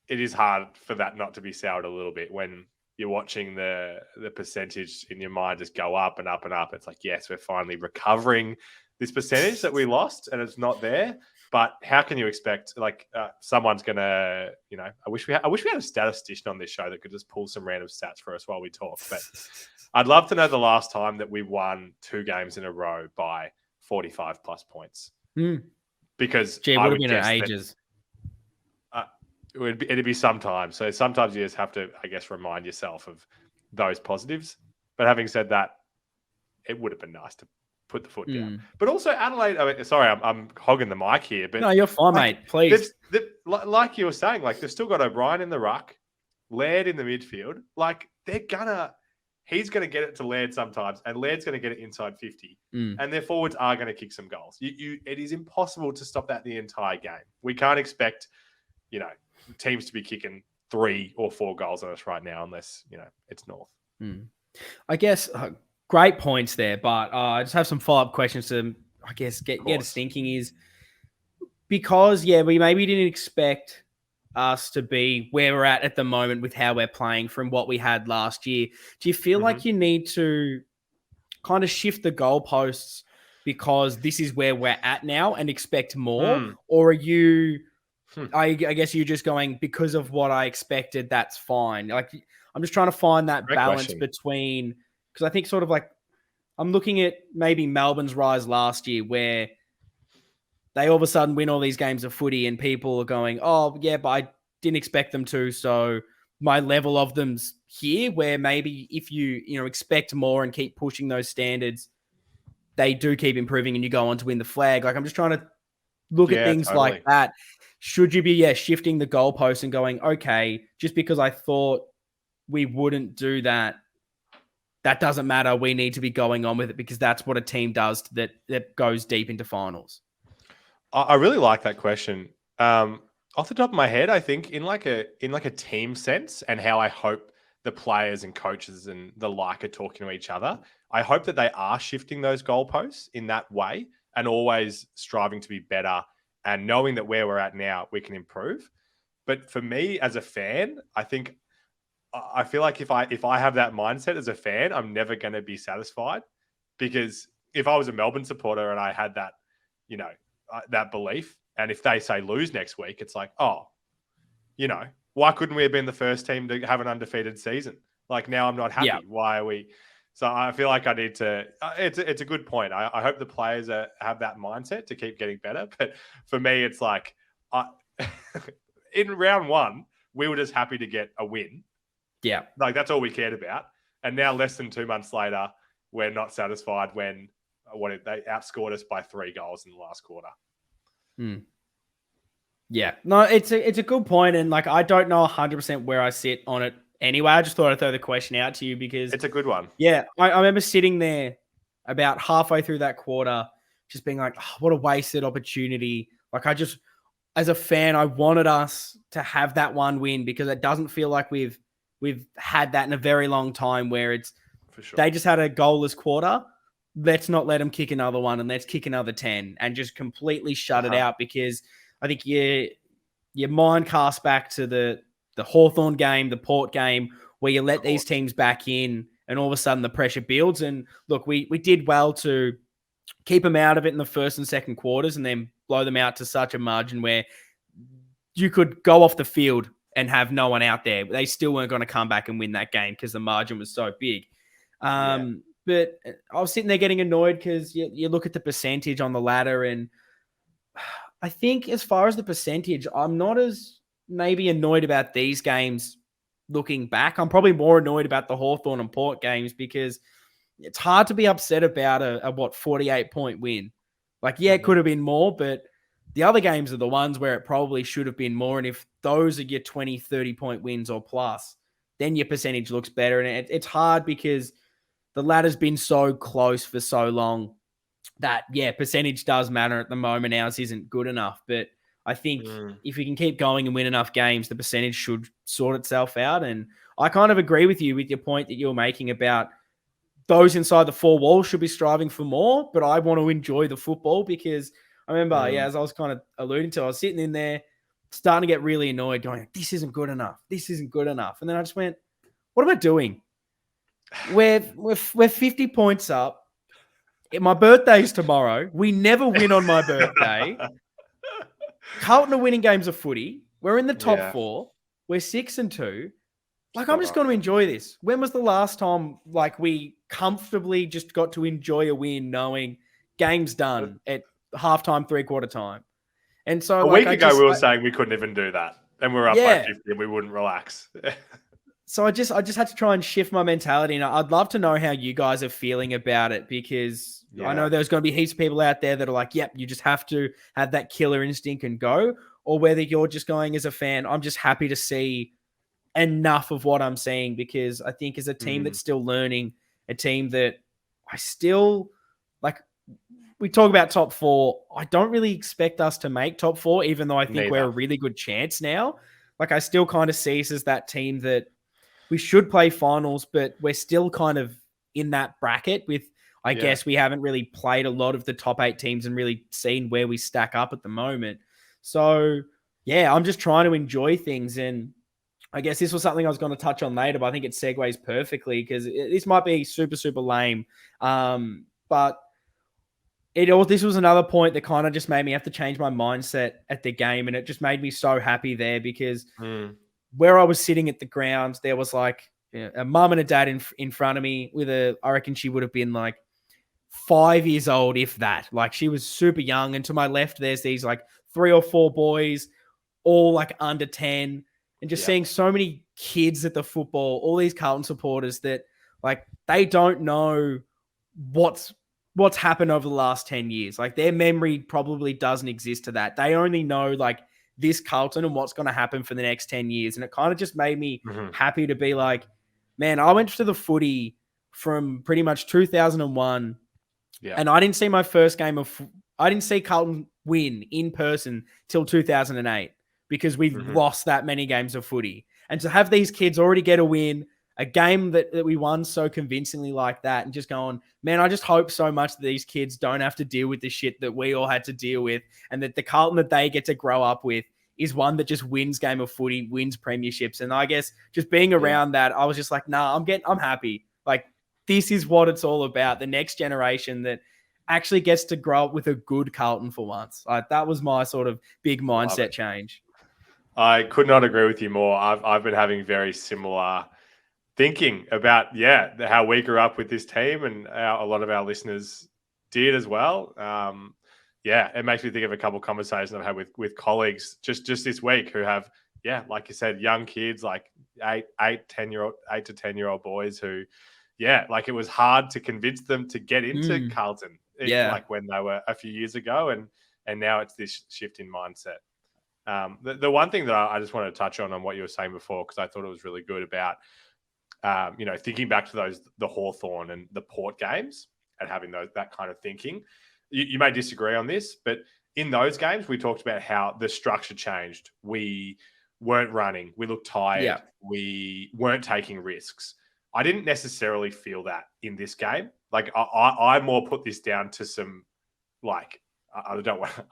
it is hard for that not to be soured a little bit when you're watching the percentage in your mind just go up and up and up. It's like, yes, we're finally recovering this percentage that we lost and it's not there. But how can you expect, someone's going to, I wish we had a statistician on this show that could just pull some random stats for us while we talk. But I'd love to know the last time that we won 2 games in a row by 45 plus points. Because it would have been in ages. It'd be sometimes. So sometimes you just have to, I guess, remind yourself of those positives. But having said that, it would have been nice to put the foot down. But also Adelaide, I'm hogging the mic here. But no, you're fine, mate. Please. Like you were saying, they've still got O'Brien in the ruck, Laird in the midfield. He's going to get it to Laird sometimes, and Laird's going to get it inside 50. And their forwards are going to kick some goals. It is impossible to stop that the entire game. We can't expect, teams to be kicking 3 or 4 goals on us right now unless, it's North. I guess great points there, but I just have some follow-up questions to, I guess, get us thinking is because, we maybe didn't expect us to be where we're at the moment with how we're playing from what we had last year. Do you feel like you need to kind of shift the goalposts because this is where we're at now and expect more? Or are you, I guess you're just going, because of what I expected, that's fine. Like, I'm just trying to find that Great balance question. between, because I think sort of like, I'm looking at maybe Melbourne's rise last year where they all of a sudden win all these games of footy and people are going, oh, yeah, but I didn't expect them to. So my level of them's here, where maybe if you expect more and keep pushing those standards, they do keep improving and you go on to win the flag. Like, I'm just trying to look at things totally. like that. Should you be, shifting the goalposts and going, okay, just because I thought we wouldn't do that, that doesn't matter. We need to be going on with it because that's what a team does that goes deep into finals. I really like that question. Off the top of my head, I think in like a team sense, and how I hope the players and coaches and the like are talking to each other, I hope that they are shifting those goalposts in that way and always striving to be better and knowing that where we're at now, we can improve. But for me as a fan, I feel like if I have that mindset as a fan, I'm never going to be satisfied, because if I was a Melbourne supporter and I had that, that belief, and if they say lose next week, it's like, oh, why couldn't we have been the first team to have an undefeated season? Like, now I'm not happy. Yeah. Why are we? So I feel like I need to. It's a good point. I hope the players have that mindset to keep getting better. But for me, it's like, in round one, we were just happy to get a win. Yeah, like that's all we cared about. And now, less than 2 months later, we're not satisfied when they outscored us by 3 goals in the last quarter. Yeah, no, it's a good point, and like, I don't know 100% where I sit on it. Anyway, I just thought I'd throw the question out to you because it's a good one. Yeah, I remember sitting there about halfway through that quarter, just being like, oh, what a wasted opportunity. Like, as a fan, I wanted us to have that one win because it doesn't feel like we've had that in a very long time, where it's, for sure, they just had a goalless quarter. Let's not let them kick another one, and let's kick another 10 and just completely shut it out, because I think your mind casts back to the Hawthorn game, the Port game, where you let these teams back in and all of a sudden the pressure builds. And look, we did well to keep them out of it in the first and second quarters and then blow them out to such a margin where you could go off the field and have no one out there. They still weren't going to come back and win that game because the margin was so big. But I was sitting there getting annoyed because you look at the percentage on the ladder, and I think as far as the percentage, I'm not as maybe annoyed about these games looking back. I'm probably more annoyed about the Hawthorn and Port games, because it's hard to be upset about a 48-point win. Like, yeah, it could have been more, but the other games are the ones where it probably should have been more. And if those are your 20, 30-point wins or plus, then your percentage looks better. And it's hard because the ladder's been so close for so long that, yeah, percentage does matter at the moment. Ours isn't good enough. But I think if we can keep going and win enough games, the percentage should sort itself out. And I kind of agree with you with your point that you're making about those inside the 4 walls should be striving for more. But I want to enjoy the football, because I remember, as I was kind of alluding to, I was sitting in there starting to get really annoyed, going, this isn't good enough. This isn't good enough. And then I just went, what am I doing? We're 50 points up. My birthday's tomorrow. We never win on my birthday. Carlton are winning games of footy. We're in the top 4. We're 6-2. Like, I'm just going to enjoy this. When was the last time, like, we comfortably just got to enjoy a win knowing game's done at halftime, 3/4 time? And so a week ago, we were saying we couldn't even do that. And we were up by 50 and we wouldn't relax. So I just had to try and shift my mentality. And I'd love to know how you guys are feeling about it, because I know there's going to be heaps of people out there that are like, yep, you just have to have that killer instinct and go. Or whether you're just going as a fan, I'm just happy to see enough of what I'm seeing, because I think as a team that's still learning, a team that I still, like, we talk about top 4. I don't really expect us to make top 4, even though I think we're a really good chance now. Like, I still kind of see us as that team that we should play finals, but we're still kind of in that bracket with, I guess we haven't really played a lot of the top 8 teams and really seen where we stack up at the moment. So, yeah, I'm just trying to enjoy things. And I guess this was something I was going to touch on later, but I think it segues perfectly because this might be super, super lame. But this was another point that kind of just made me have to change my mindset at the game. And it just made me so happy there because where I was sitting at the ground, there was like a mum and a dad in front of me I reckon she would have been like 5 years old, if that. Like she was super young. And to my left, there's these like 3 or 4 boys, all like under 10. And just seeing so many kids at the football, all these Carlton supporters that like they don't know what's happened over the last 10 years. Like their memory probably doesn't exist to that. They only know like this Carlton and what's going to happen for the next 10 years. And it kind of just made me happy to be like, man, I went to the footy from pretty much 2001 and I didn't see my first game I didn't see Carlton win in person till 2008 because we've lost that many games of footy. And to have these kids already get a win, a game that we won so convincingly like that, and just going, man, I just hope so much that these kids don't have to deal with the shit that we all had to deal with, and that the Carlton that they get to grow up with is one that just wins game of footy, wins premierships. And I guess just being around that, I was just like, nah, I'm happy. Like this is what it's all about. The next generation that actually gets to grow up with a good Carlton for once. Like that was my sort of big mindset change. I could not agree with you more. I've been having very similar thinking about how we grew up with this team, and a lot of our listeners did as well. It makes me think of a couple of conversations I've had with colleagues just this week who have like you said, young kids, like 8 to 10 year old boys who like it was hard to convince them to get into Carlton like when they were a few years ago, and now it's this shift in mindset. The one thing that I just wanted to touch on what you were saying before, because I thought it was really good about thinking back to the Hawthorn and the Port games and having that kind of thinking. You may disagree on this, but in those games, we talked about how the structure changed. We weren't running. We looked tired. Yeah. We weren't taking risks. I didn't necessarily feel that in this game. Like I more put this down to some, like,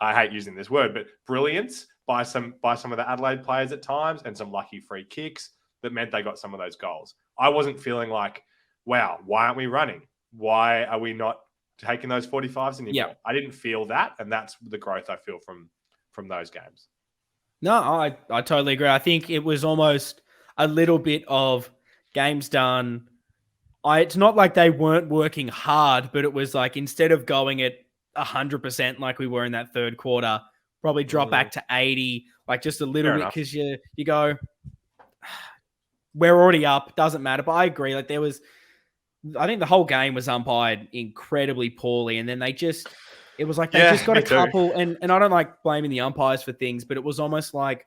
I hate using this word, but brilliance by some of the Adelaide players at times, and some lucky free kicks that meant they got some of those goals. I wasn't feeling like, wow, why aren't we running? Why are we not taking those 45s anymore? Yeah. I didn't feel that, and that's the growth I feel from those games. No, I totally agree. I think it was almost a little bit of games done. It's not like they weren't working hard, but it was like instead of going at 100% like we were in that third quarter, probably drop back to 80, like just a little bit, because you go, we're already up, doesn't matter. But I agree, like I think the whole game was umpired incredibly poorly, and then it was like they just got a couple, and I don't like blaming the umpires for things, but it was almost like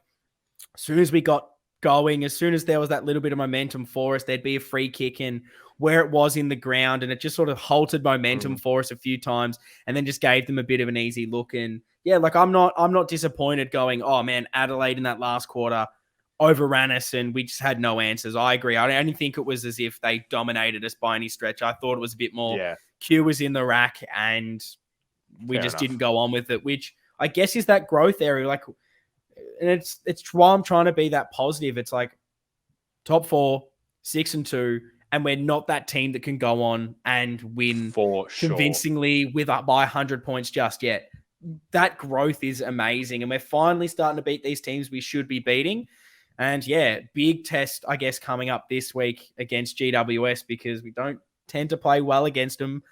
as soon as we got going, as soon as there was that little bit of momentum for us, there'd be a free kick in where it was in the ground, and it just sort of halted momentum for us a few times, and then just gave them a bit of an easy look. And like I'm not disappointed going, oh man, Adelaide in that last quarter overran us and we just had no answers. I agree. I don't think it was as if they dominated us by any stretch. I thought it was a bit more Q was in the rack and we just didn't go on with it, which I guess is that growth area. Like, and it's why I'm trying to be that positive. It's like top 4, 6-2, and we're not that team that can go on and win convincingly by 100 points just yet. That growth is amazing, and we're finally starting to beat these teams we should be beating. And big test, I guess, coming up this week against GWS, because we don't tend to play well against them.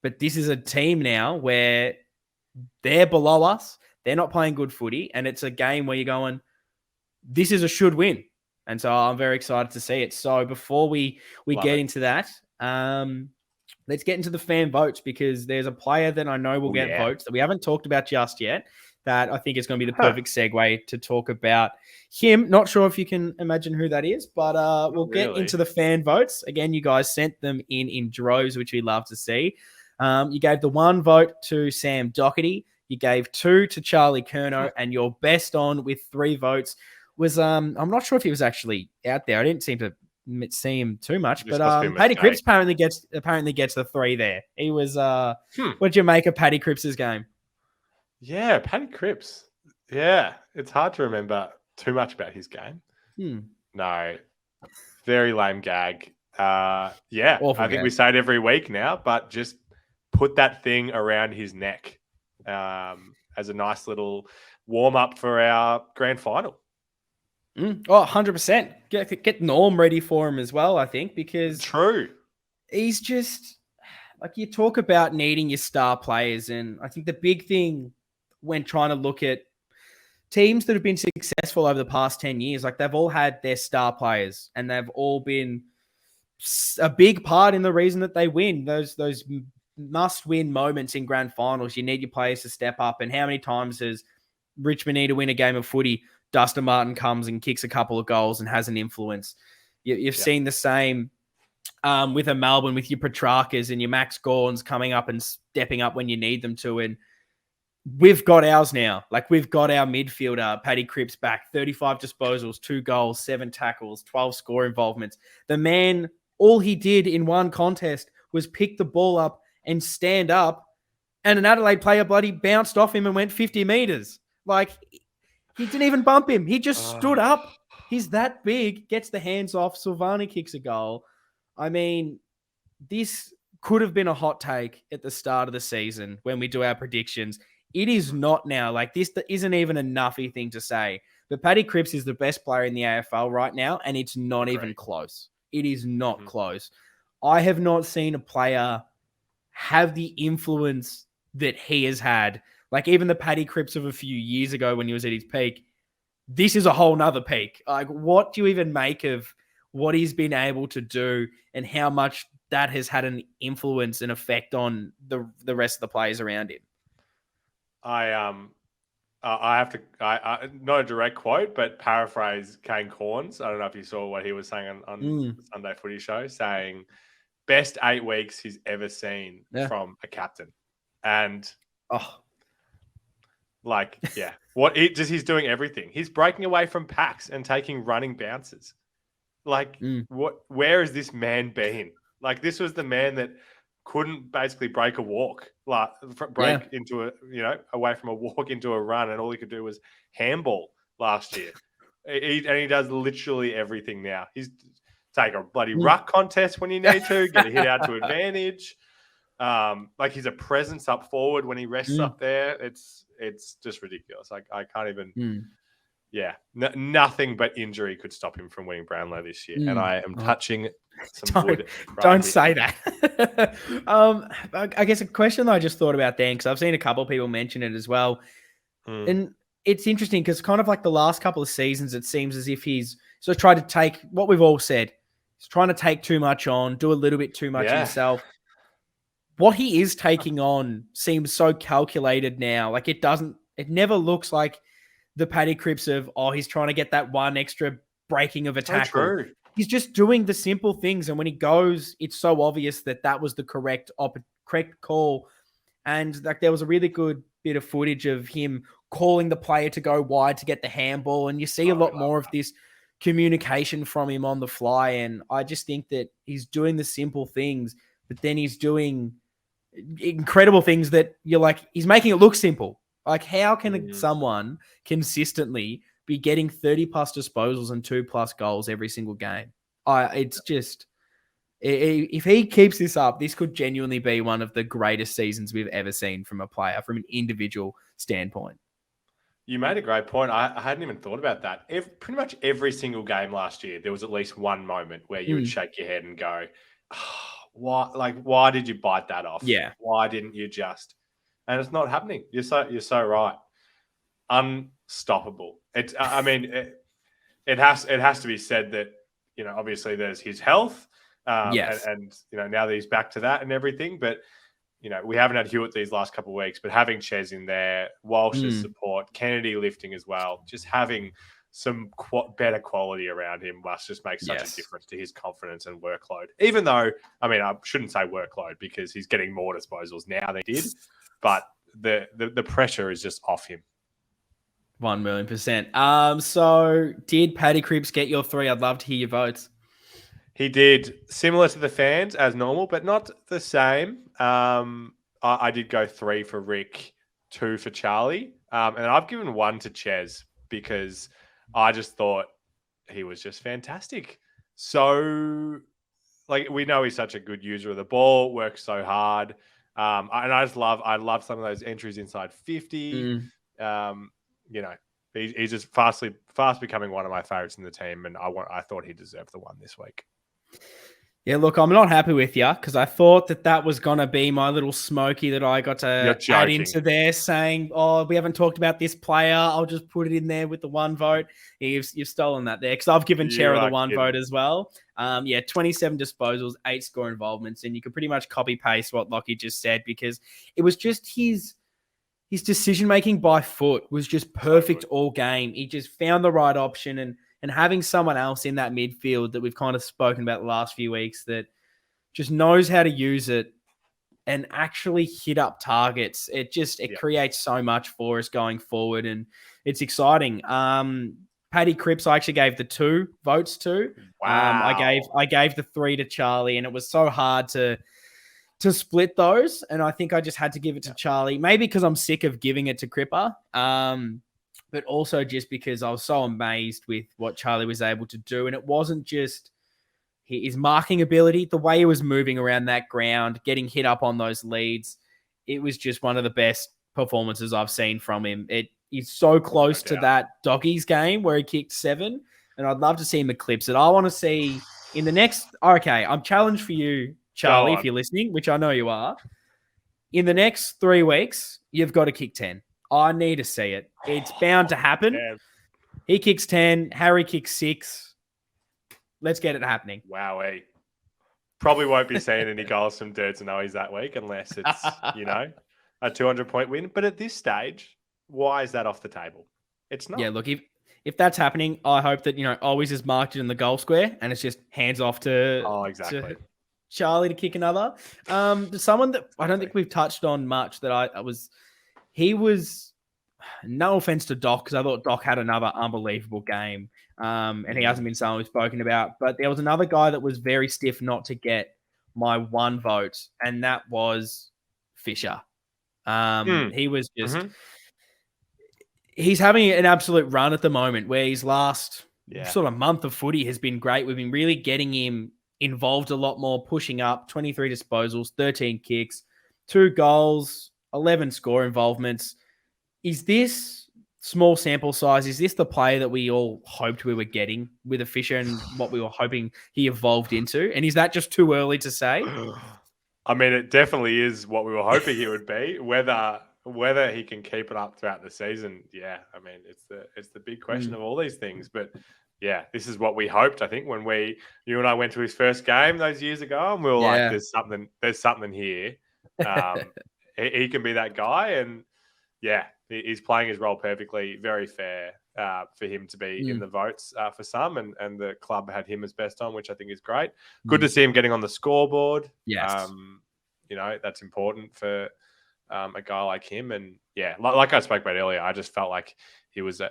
But this is a team now where they're below us. They're not playing good footy. And it's a game where you're going, this is a should win. And so I'm very excited to see it. So before we get into that, let's get into the fan votes, because there's a player that I know will get votes that we haven't talked about just yet, that I think is going to be the perfect segue to talk about him. Not sure if you can imagine who that is, but we'll get into the fan votes. Again, you guys sent them in droves, which we love to see. You gave the 1 vote to Sam Doherty. You gave 2 to Charlie Curnow, and your best on with 3 votes was, I'm not sure if he was actually out there. I didn't seem to see him too much, but Paddy Cripps apparently gets the 3 there. He was, what did you make of Paddy Cripps's game? Yeah, Paddy Cripps. Yeah, it's hard to remember too much about his game. No, very lame gag. Yeah, Awful I think we gag. say it every week now, but just put that thing around his neck as a nice little warm up for our grand final. Oh, 100%. Get Norm ready for him as well, I think, because True. he's just like, you talk about needing your star players. And I think the big thing when trying to look at teams that have been successful over the past 10 years, like they've all had their star players and they've all been a big part in the reason that they win. Those must-win moments in grand finals, you need your players to step up. And how many times does Richmond need to win a game of footy? Dustin Martin comes and kicks a couple of goals and has an influence. You've seen the same with a Melbourne, with your Petrarcas and your Max Gorns coming up and stepping up when you need them to. And we've got ours now. Like, we've got our midfielder, Paddy Cripps, back. 35 disposals, 2 goals, 7 tackles, 12 score involvements. The man, all he did in one contest was pick the ball up and stand up, and an Adelaide player bloody bounced off him and went 50 meters. Like, he didn't even bump him. He just stood up. He's that big, gets the hands off. Silvani kicks a goal. I mean, this could have been a hot take at the start of the season when we do our predictions. It is not now. Like, this isn't even a nuffy thing to say. But Paddy Cripps is the best player in the AFL right now, and it's not even close. It is not close. I have not seen a player have the influence that he has had. Like, even the Paddy Cripps of a few years ago when he was at his peak, this is a whole nother peak. Like, what do you even make of what he's been able to do and how much that has had an influence and effect on the rest of the players around him? I have to, not a direct quote, but paraphrase Kane Corns. I don't know if you saw what he was saying on the Sunday Footy Show, saying best 8 weeks he's ever seen from a captain. And he's doing everything. He's breaking away from packs and taking running bounces. Like, where has this man been? Like, this was the man that couldn't basically break a walk, into a, away from a walk into a run, and all he could do was handball last year. He does literally everything now. He's take a bloody ruck contest when you need to, get a hit out to advantage. Like, he's a presence up forward when he rests up there. It's just ridiculous. I can't even. Nothing but injury could stop him from winning Brownlow this year. And I am touching some wood. Don't say that. I guess a question that I just thought about then, because I've seen a couple of people mention it as well. And it's interesting because kind of like the last couple of seasons, it seems as if he's sort of tried to take what we've all said. He's trying to take too much on, do a little bit too much himself. What he is taking on seems so calculated now. Like, it never looks like the Paddy Cripps of, he's trying to get that one extra breaking of a tackle. True. He's just doing the simple things. And when he goes, it's so obvious that was the correct call. And like, there was a really good bit of footage of him calling the player to go wide to get the handball. And you see a lot more of this communication from him on the fly. And I just think that he's doing the simple things, but then he's doing incredible things that you're like, he's making it look simple. Like, how can someone consistently be getting 30 plus disposals and 2 plus goals every single game? It's just, if he keeps this up, this could genuinely be one of the greatest seasons we've ever seen from a player, from an individual standpoint. You made a great point. I hadn't even thought about that. Pretty much every single game last year, there was at least one moment where you would shake your head and go, why did you bite that off? Yeah. Why didn't you just? And it's not happening. You're so right. Unstoppable. It has to be said that, obviously there's his health. And now that he's back to that and everything, but we haven't had Hewitt these last couple of weeks, but having Ches in there, Walsh's support, Kennedy lifting as well, just having some better quality around him must just make such a difference to his confidence and workload. Even though, I shouldn't say workload because he's getting more disposals now than he did, but the pressure is just off him. 1,000,000%. So did Paddy Cripps get your 3? I'd love to hear your votes. He did, similar to the fans as normal, but not the same. I did go 3 for Rick, 2 for Charlie. And I've given 1 to Ches because I just thought he was just fantastic. So, like, we know he's such a good user of the ball, works so hard. And I love some of those entries inside 50. You know, he's just fast becoming one of my favorites in the team, and I thought he deserved the one this week. Yeah, look, I'm not happy with you because I thought that was going to be my little smoky that I got to add into there saying, oh, we haven't talked about this player. I'll just put it in there with the one vote. You've stolen that there because I've given Chera the one vote as well. 27 disposals, 8 score involvements, and you could pretty much copy paste what Lockie just said because it was just his decision-making by foot was just perfect all game. He just found the right option and having someone else in that midfield that we've kind of spoken about the last few weeks that just knows how to use it and actually hit up targets. It creates so much for us going forward and it's exciting. Paddy Cripps, I actually gave the 2 votes to. Wow. I gave the 3 to Charlie and it was so hard to split those. And I think I just had to give it to Charlie, maybe because I'm sick of giving it to Cripper. But also just because I was so amazed with what Charlie was able to do. And it wasn't just his marking ability, the way he was moving around that ground, getting hit up on those leads. It was just one of the best performances I've seen from him. He's so close to that Doggies game where he kicked 7. And I'd love to see him eclipse it. I want to see in the next... Okay, I'm challenged for you, Charlie, if you're listening, which I know you are. In the next 3 weeks, you've got to kick 10. I need to see it. It's bound to happen. Man. He kicks 10. Harry kicks 6. Let's get it happening. Wowee. Probably won't be seeing any goals from Dirts and Owies that week unless it's, a 200-point win. But at this stage, why is that off the table? It's not. Yeah, look, if that's happening, I hope that, Owies is marked in the goal square and it's just hands off to... Oh, exactly. To Charlie to kick another. Someone that I don't think we've touched on much that he was, no offense to Doc, because I thought Doc had another unbelievable game. And he hasn't been someone we've spoken about. But there was another guy that was very stiff not to get my 1 vote, and that was Fisher. He was just... He's having an absolute run at the moment where his last sort of month of footy has been great. We've been really getting him involved a lot more, pushing up, 23 disposals, 13 kicks, 2 goals, 11 score involvements. Is this small sample size? Is this the player that we all hoped we were getting with a Fisher and what we were hoping he evolved into? And is that just too early to say? I mean, it definitely is what we were hoping he would be. Whether he can keep it up throughout the season, I mean, it's the big question of all these things. But yeah, this is what we hoped. I think when you and I went to his first game those years ago, and we were like, "There's something here." He can be that guy, and he's playing his role perfectly. Very fair for him to be in the votes for some, and the club had him as best on, which I think is great. Good to see him getting on the scoreboard. Yes, that's important for a guy like him. And like I spoke about earlier, I just felt like he was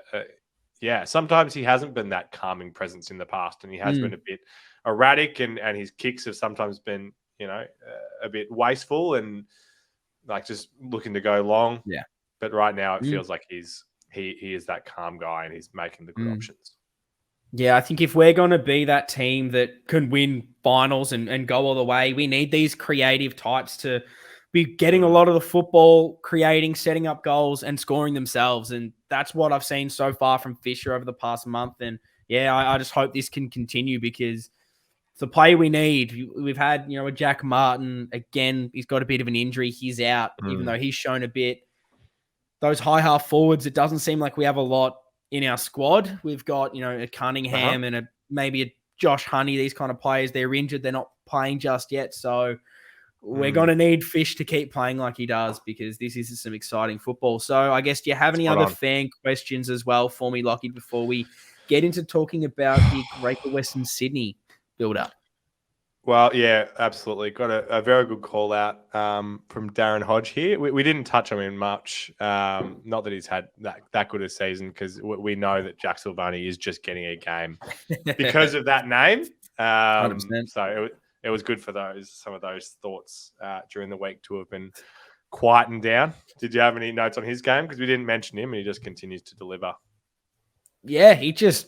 sometimes he hasn't been that calming presence in the past, and he has been a bit erratic, and his kicks have sometimes been, a bit wasteful and like just looking to go long. Yeah. But right now it feels like he is that calm guy and he's making the good options. Yeah, I think if we're going to be that team that can win finals and go all the way, we need these creative types to be getting a lot of the football, creating, setting up goals and scoring themselves. And that's what I've seen so far from Fisher over the past month. And I just hope this can continue because it's the play we need. We've had, a Jack Martin. Again, he's got a bit of an injury. He's out, even though he's shown a bit. Those high half forwards, it doesn't seem like we have a lot in our squad. We've got, a Cunningham and maybe a Josh Honey, these kind of players. They're injured. They're not playing just yet. So we're going to need Fish to keep playing like he does because this is some exciting football. So I guess, do you have any other fan questions as well for me, Lockie, before we get into talking about the Greater Western Sydney build-up? Well, yeah, absolutely. Got a very good call out from Darren Hodge here. We didn't touch on him much. Not that he's had that good a season because we know that Jack Silvani is just getting a game because of that name. 100%. So it was good for some of those thoughts during the week to have been quietened down. Did you have any notes on his game? Because we didn't mention him and he just continues to deliver. Yeah, he just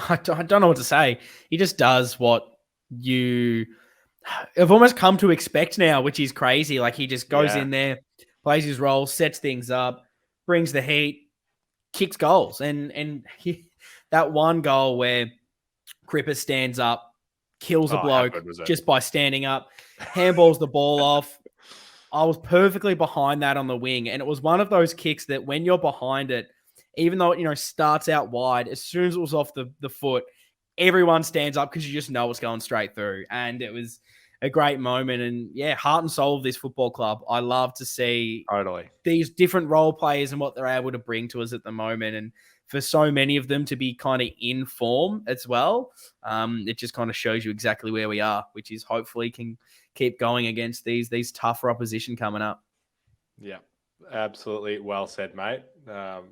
I don't know what to say. He just does what you have almost come to expect now, which is crazy. Like he just goes Yeah. in there, plays his role, sets things up, brings the heat, kicks goals, and that one goal where Cripper stands up, kills a Oh, how bloke good was it? just by standing up, handballs the ball off. I was perfectly behind that on the wing, and it was one of those kicks that when you're behind it, even though it starts out wide, as soon as it was off the foot, everyone stands up because you just know it's going straight through, and it was a great moment. And yeah, heart and soul of this football club. I love to see Totally. these different role players and what they're able to bring to us at the moment, and for so many of them to be kind of in form as well, it just kind of shows you exactly where we are, which is hopefully can keep going against these tougher opposition coming up. Yeah, absolutely. Well said, mate.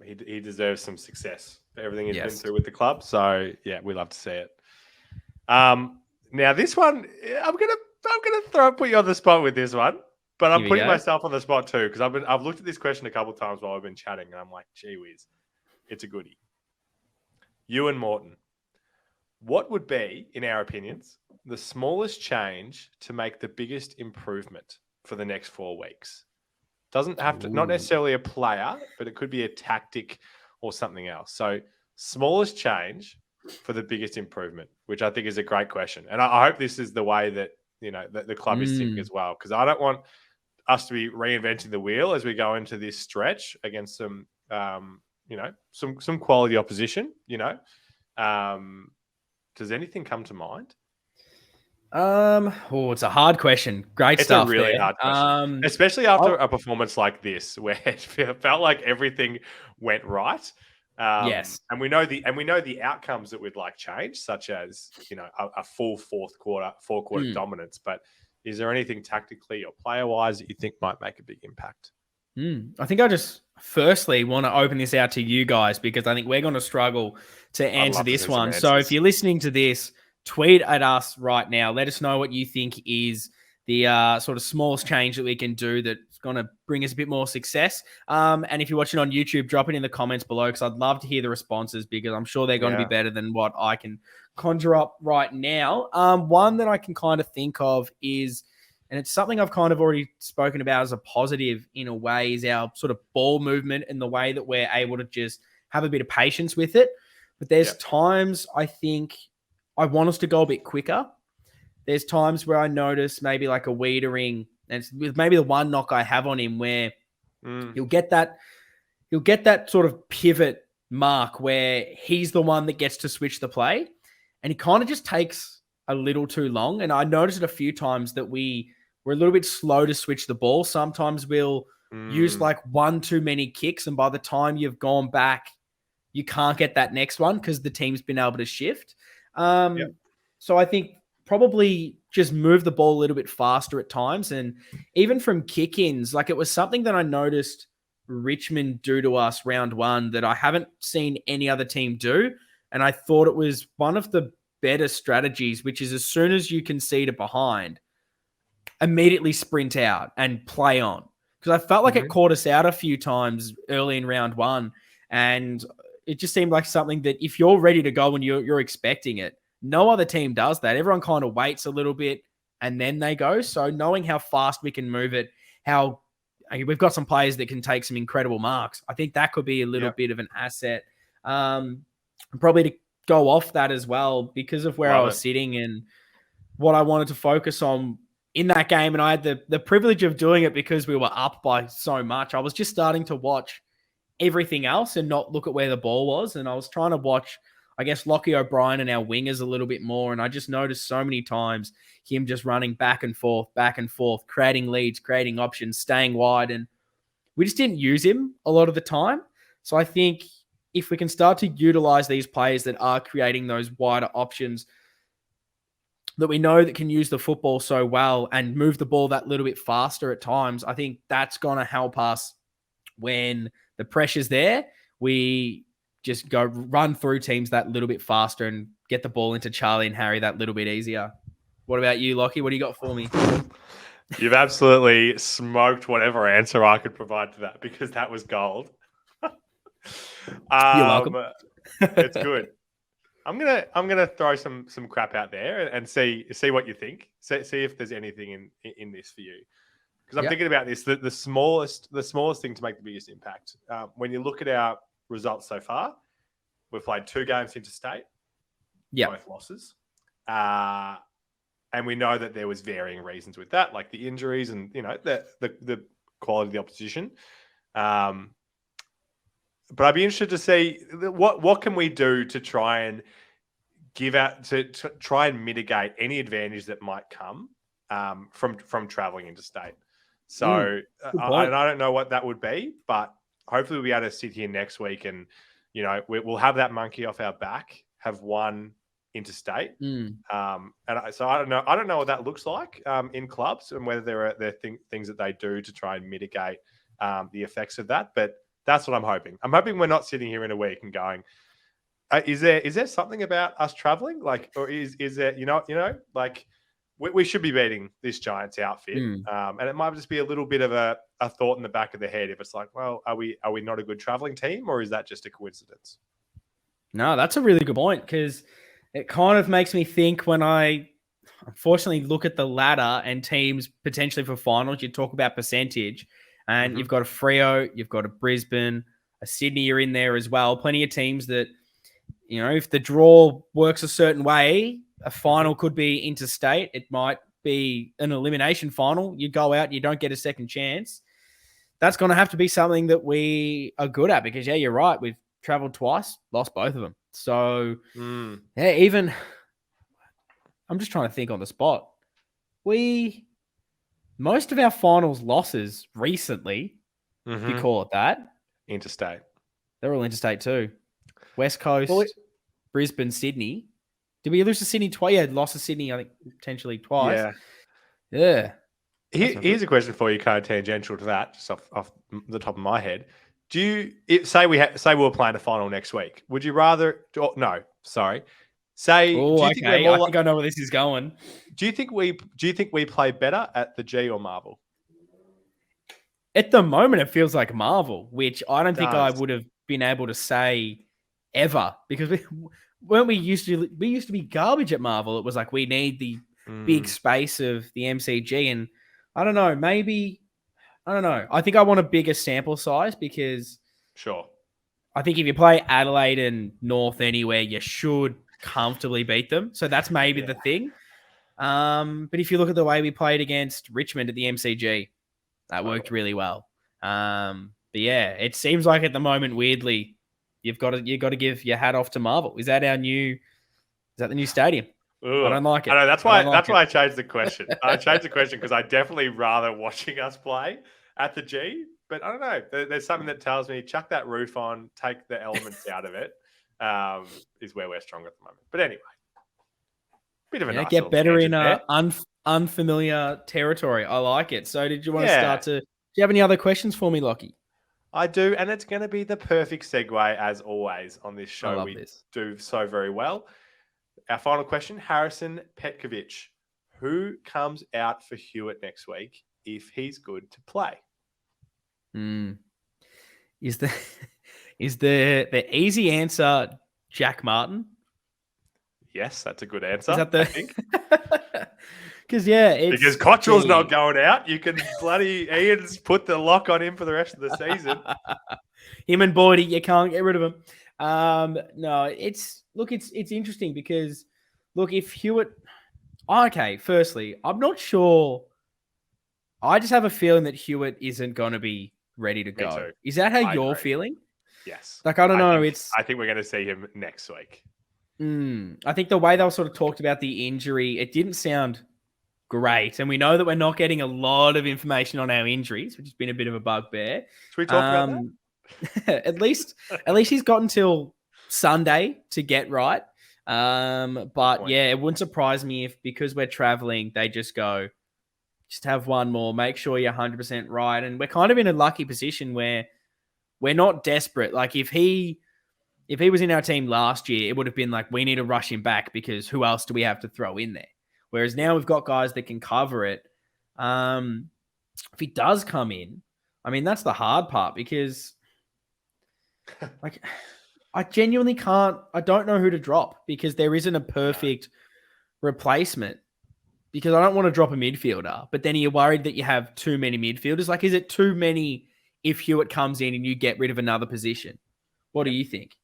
He deserves some success for everything he's been through with the club. So yeah, we love to see it. Now this one, I'm gonna put you on the spot with this one, but I'm Here we putting go. myself on the spot too because I've looked at this question a couple of times while we've been chatting, and I'm like, gee whiz, it's a goodie. You and Morton, what would be, in our opinions, the smallest change to make the biggest improvement for the next 4 weeks? Doesn't have to, not necessarily a player, but it could be a tactic or something else. So, smallest change for the biggest improvement, which I think is a great question. And I hope this is the way that, that the club is thinking as well, because I don't want us to be reinventing the wheel as we go into this stretch against some, some quality opposition, Does anything come to mind? It's a hard question. Great It's stuff a really there. hard question, especially after a performance like this, where it felt like everything went right. Yes. And we know the outcomes that we'd like change, such as a full four quarter dominance. But is there anything tactically or player wise that you think might make a big impact? I think I just firstly want to open this out to you guys because I think we're going to struggle to answer love to this see some one. So if answers. you're listening to this, tweet at us right now. Let us know what you think is the sort of smallest change that we can do that's going to bring us a bit more success. And if you're watching on YouTube, drop it in the comments below because I'd love to hear the responses because I'm sure they're going to be better than what I can conjure up right now. One that I can kind of think of is, and it's something I've kind of already spoken about as a positive in a way, is our sort of ball movement and the way that we're able to just have a bit of patience with it. But there's times I think I want us to go a bit quicker. There's times where I notice maybe like a Wiedering, and it's with maybe the one knock I have on him where you'll get that sort of pivot mark where he's the one that gets to switch the play, and he kind of just takes a little too long. And I noticed it a few times that we're a little bit slow to switch the ball. Sometimes we'll use like one too many kicks, and by the time you've gone back, you can't get that next one because the team's been able to shift. So I think probably just move the ball a little bit faster at times. And even from kick-ins, like it was something that I noticed Richmond do to us round one that I haven't seen any other team do. And I thought it was one of the better strategies, which is as soon as you concede it behind, immediately sprint out and play on. Because I felt like it caught us out a few times early in round one. And it just seemed like something that if you're ready to go and you're expecting it, no other team does that. Everyone kind of waits a little bit and then they go. So knowing how fast we can move it, how we've got some players that can take some incredible marks, I think that could be a little bit of an asset. Probably to go off that as well because of where I was sitting and what I wanted to focus on in that game. And I had the privilege of doing it because we were up by so much. I was just starting to watch everything else and not look at where the ball was. And I was trying to watch, I guess, Lockie O'Brien and our wingers a little bit more. And I just noticed so many times him just running back and forth, creating leads, creating options, staying wide. And we just didn't use him a lot of the time. So I think if we can start to utilize these players that are creating those wider options that we know that can use the football so well and move the ball that little bit faster at times, I think that's going to help us when the pressure's there. We just go run through teams that little bit faster and get the ball into Charlie and Harry that little bit easier. What about you, Lockie? What do you got for me? You've absolutely smoked whatever answer I could provide to that because that was gold. You're welcome. It's good. I'm gonna throw some crap out there and see what you think. See if there's anything in this for you. Because I'm thinking about this, the smallest thing to make the biggest impact. When you look at our results so far, we've played 2 games interstate, both losses, and we know that there was varying reasons with that, like the injuries and the quality of the opposition. But I'd be interested to see what can we do to try and give out to try and mitigate any advantage that might come from traveling interstate. So I don't know what that would be, but hopefully we'll be able to sit here next week and we'll have that monkey off our back, have won interstate. So I don't know what that looks like in clubs and whether there are things that they do to try and mitigate the effects of that, but that's what I'm hoping. I'm hoping we're not sitting here in a week and going, is there something about us traveling? Like, or is there, like we should be beating this Giants outfit. And it might just be a little bit of a thought in the back of the head. If it's like, well, are we not a good traveling team, or is that just a coincidence? No, that's a really good point, because it kind of makes me think when I unfortunately look at the ladder and teams potentially for finals, you talk about percentage. And you've got a Freo, you've got a Brisbane, a Sydney are in there as well. Plenty of teams that, if the draw works a certain way, a final could be interstate. It might be an elimination final. You go out, you don't get a second chance. That's going to have to be something that we are good at because, you're right. We've traveled twice, lost both of them. So, even I'm just trying to think on the spot. Most of our finals losses recently, if you call it that, interstate. They're all interstate too. West Coast, Brisbane, Sydney. Did we lose to Sydney twice? Yeah, lost to Sydney, I think, potentially twice. Yeah. Here's a question for you, kind of tangential to that, just off the top of my head. Say we were playing a final next week? Would you rather? No, sorry. Say, I think I know where this is going. Do you think we play better at the G or Marvel? At the moment, it feels like Marvel, which I don't think I would have been able to say ever, because we used to be garbage at Marvel. It was like we need the big space of the MCG, and I don't know. Maybe I don't know. I think I want a bigger sample size because I think if you play Adelaide and North anywhere, you should comfortably beat them. So that's maybe the thing. But if you look at the way we played against Richmond at the MCG, that worked really well. But yeah, it seems like at the moment, weirdly, you've got to give your hat off to Marvel. Is that the new stadium? Ooh, I don't like it. I know that's why I changed the question. I changed the question because I definitely rather watching us play at the G. But I don't know. There's something that tells me chuck that roof on, take the elements out of it. Is where we're strong at the moment. But anyway, bit of a nice get better in unfamiliar territory. I like it. So did you want to start to... Do you have any other questions for me, Lockie? I do, and it's going to be the perfect segue, as always, on this show. We do so very well. Our final question, Harrison Petkovic. Who comes out for Hewitt next week if he's good to play? Is the easy answer Jack Martin? Yes, that's a good answer. Is that I think. Because Cottrell's not going out. You can Ian's put the lock on him for the rest of the season. Him and Boydie, you can't get rid of him. No, it's interesting because if Hewitt, firstly, I'm not sure. I just have a feeling that Hewitt isn't going to be ready to go. Too. Is that how you're feeling? Yes. Like, I don't know. I think we're going to see him next week. I think the way they were sort of talked about the injury, it didn't sound great. And we know that we're not getting a lot of information on our injuries, which has been a bit of a bugbear. Should we talk about that? at least he's got until Sunday to get right. But yeah, it wouldn't surprise me if, because we're traveling, they just go, just have one more, make sure you're 100% right. And we're kind of in a lucky position where we're not desperate. Like if he was in our team last year, it would have been like, we need to rush him back because who else do we have to throw in there? Whereas now we've got guys that can cover it. If he does come in, I mean, that's the hard part because like I genuinely can't. I don't know who to drop because there isn't a perfect replacement. Because I don't want to drop a midfielder, but then you're worried that you have too many midfielders. Like, is it too many if Hewitt comes in and you get rid of another position? What do you think?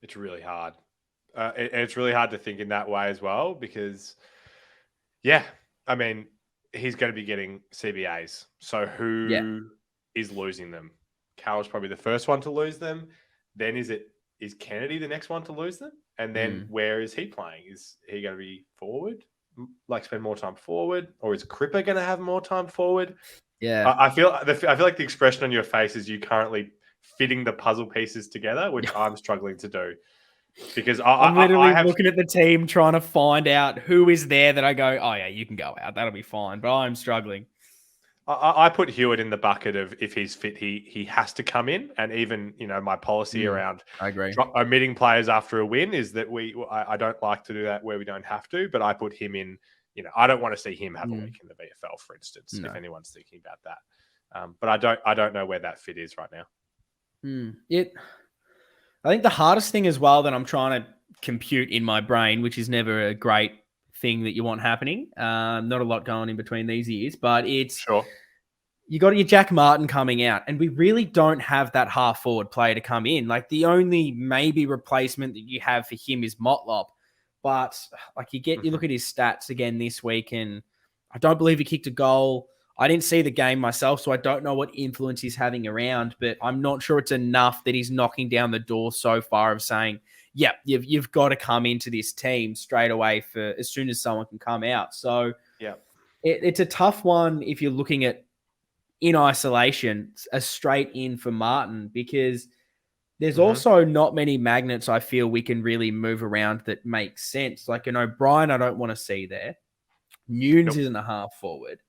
It's really hard. It's really hard to think in that way as well because, yeah, I mean, he's going to be getting CBAs. So who is losing them? Carroll's probably the first one to lose them. Then is Kennedy the next one to lose them? And then where is he playing? Is he going to be forward? Like spend more time forward, or is Cripper going to have more time forward? Yeah, I feel like the expression on your face is you currently fitting the puzzle pieces together, which I'm struggling to do because I'm literally looking at the team trying to find out who is there that I go, oh yeah, you can go out, that'll be fine. But I'm struggling. I put Hewitt in the bucket of if he's fit, he has to come in. And even, my policy around I agree. Omitting players after a win is that I don't like to do that where we don't have to, but I put him in, I don't want to see him have a week in the VFL, for instance, if anyone's thinking about that. But I don't know where that fit is right now. I think the hardest thing as well that I'm trying to compute in my brain, which is never a great thing that you want happening. Not a lot going in between these years, but it's you got your Jack Martin coming out, and we really don't have that half forward player to come in. Like the only maybe replacement that you have for him is Motlop, but like you look at his stats again this week, and I don't believe he kicked a goal. I didn't see the game myself, so I don't know what influence he's having around, but I'm not sure it's enough that he's knocking down the door so far of saying, yeah, you've got to come into this team straight away for as soon as someone can come out. So it's a tough one if you're looking at in isolation, a straight in for Martin, because there's also not many magnets I feel we can really move around that make sense. Like an O'Brien, I don't want to see there. Nunes isn't a half forward.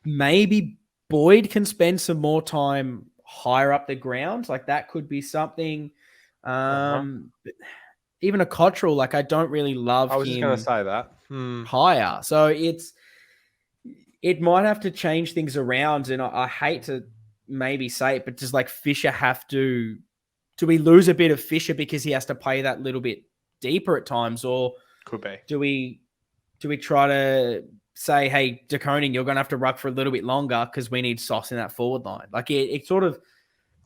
Maybe Boyd can spend some more time higher up the ground. Like that could be something. But even a Cottrell, like I don't really love him. I was just going to say that. Higher. So it might have to change things around. And I hate to maybe say it, but does like Fisher have to, do we lose a bit of Fisher because he has to play that little bit deeper at times? Or could be. Do we try to say, hey, De Koning, you're going to have to ruck for a little bit longer because we need sauce in that forward line? Like it sort of,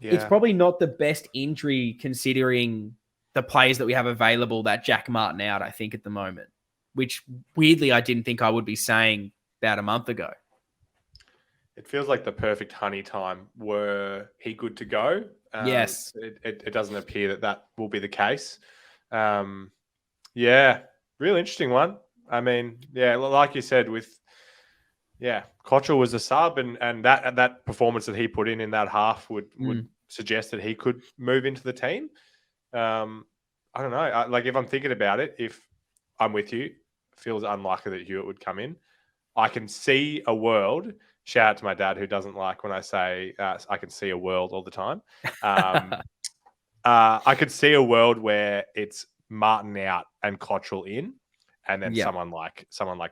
it's probably not the best injury considering the players that we have available that Jack Martin out, I think, at the moment, which weirdly I didn't think I would be saying about a month ago. It feels like the perfect honey time. Were he good to go? Yes. It doesn't appear that will be the case. Real interesting one. I mean, like you said, Cottrell was a sub, and that performance that he put in that half would suggest that he could move into the team. I don't know. Like if I'm thinking about it, if I'm with you, it feels unlikely that Hewitt would come in. I can see a world. Shout out to my dad who doesn't like when I say I can see a world all the time. I could see a world where it's Martin out and Cottrell in, and then someone like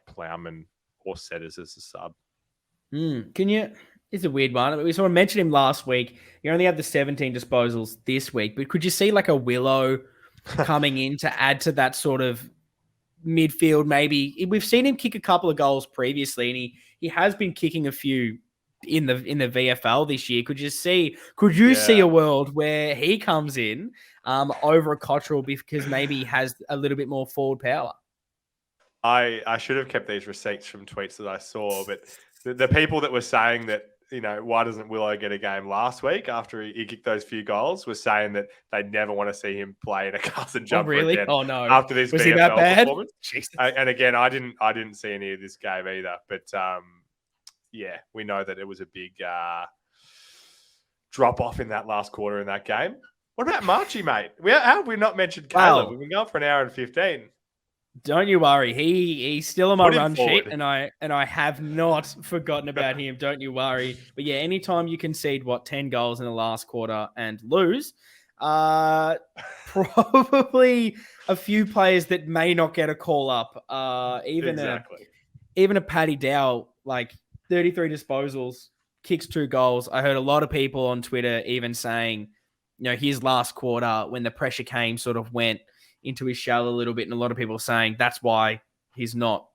Plowman or Setters as a sub. Can you? It's a weird one. We sort of mentioned him last week. You only have the 17 disposals this week, but could you see like a Willow coming in to add to that sort of midfield? Maybe we've seen him kick a couple of goals previously, and he has been kicking a few in the VFL this year. Could you see a world where he comes in over a Cottrell because maybe he has a little bit more forward power? I should have kept these receipts from tweets that I saw, but the people that were saying that, why doesn't Willow get a game last week after he kicked those few goals was saying that they never want to see him play in a Carlton jumper again. Oh no! After this was VFL he that bad? Performance. And again, I didn't see any of this game either. But we know that it was a big drop off in that last quarter in that game. What about Marchie, mate? How have we not mentioned Caleb? We've been going for an hour and 15. Don't you worry. He's still on my run sheet, and I have not forgotten about him. Don't you worry. But yeah, anytime you concede 10 goals in the last quarter and lose, probably a few players that may not get a call up. Even a Paddy Dow, like 33 disposals, kicks 2 goals. I heard a lot of people on Twitter even saying, his last quarter, when the pressure came, sort of went into his shell a little bit. And a lot of people are saying that's why he's not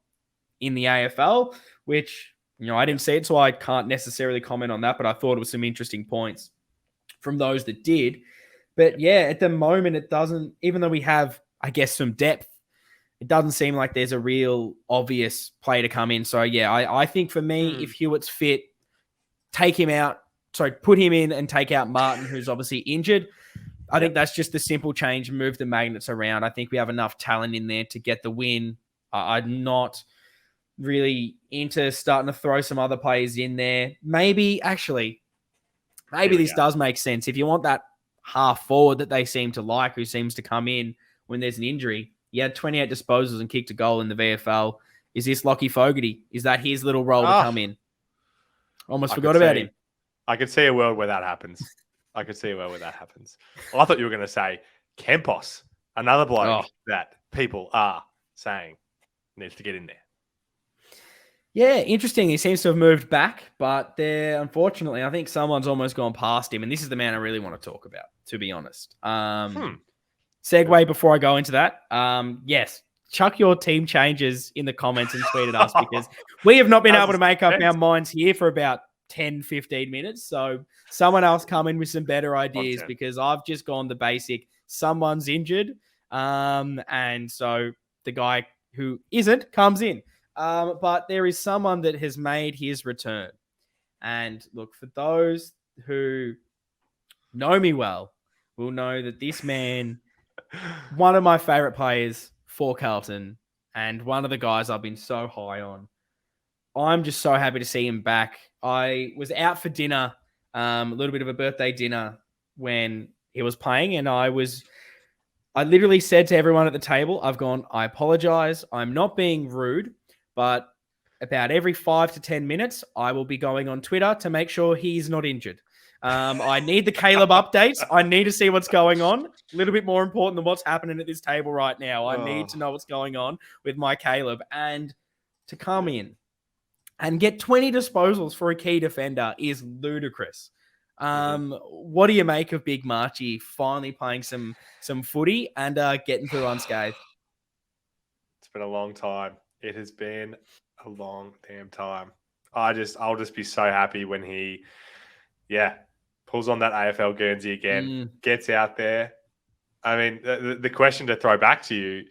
in the AFL, which, I didn't see it, so I can't necessarily comment on that, but I thought it was some interesting points from those that did. But yeah, at the moment, it doesn't, even though we have, I guess, some depth, it doesn't seem like there's a real obvious play to come in. So yeah, I think for me, if Hewitt's fit, take him out. Sorry, put him in and take out Martin, who's obviously injured. I think that's just the simple change, move the magnets around. I think we have enough talent in there to get the win. I'm not really into starting to throw some other players in there. Maybe this does make sense. If you want that half forward that they seem to like, who seems to come in when there's an injury, he had 28 disposals and kicked a goal in the VFL. Is this Lockie Fogarty? Is that his little role to come in? Almost forgot about him. I could see a world where that happens. Well, I thought you were going to say Campos, another bloke that people are saying needs to get in there. Yeah, interesting. He seems to have moved back, but unfortunately, I think someone's almost gone past him, and this is the man I really want to talk about, to be honest. Segue before I go into that. Yes, chuck your team changes in the comments and tweet at us, because we have not been able to make up our minds here for about 10, 15 minutes. So someone else come in with some better ideas, because I've just gone the basic, someone's injured. And so the guy who isn't comes in. But there is someone that has made his return. And look, for those who know me well, will know that this man, one of my favorite players for Carlton, and one of the guys I've been so high on. I'm just so happy to see him back. I was out for dinner, a little bit of a birthday dinner when he was playing, and I literally said to everyone at the table, I apologize. I'm not being rude, but about every 5 to 10 minutes, I will be going on Twitter to make sure he's not injured. I need the Caleb updates. I need to see what's going on. A little bit more important than what's happening at this table right now. I need to know what's going on with my Caleb. And to come in and get 20 disposals for a key defender is ludicrous. What do you make of Big Marchie finally playing some footy and getting through unscathed? It's been a long time. It has been a long damn time. I'll just be so happy when he, pulls on that AFL Guernsey again, gets out there. I mean, the question to throw back to you,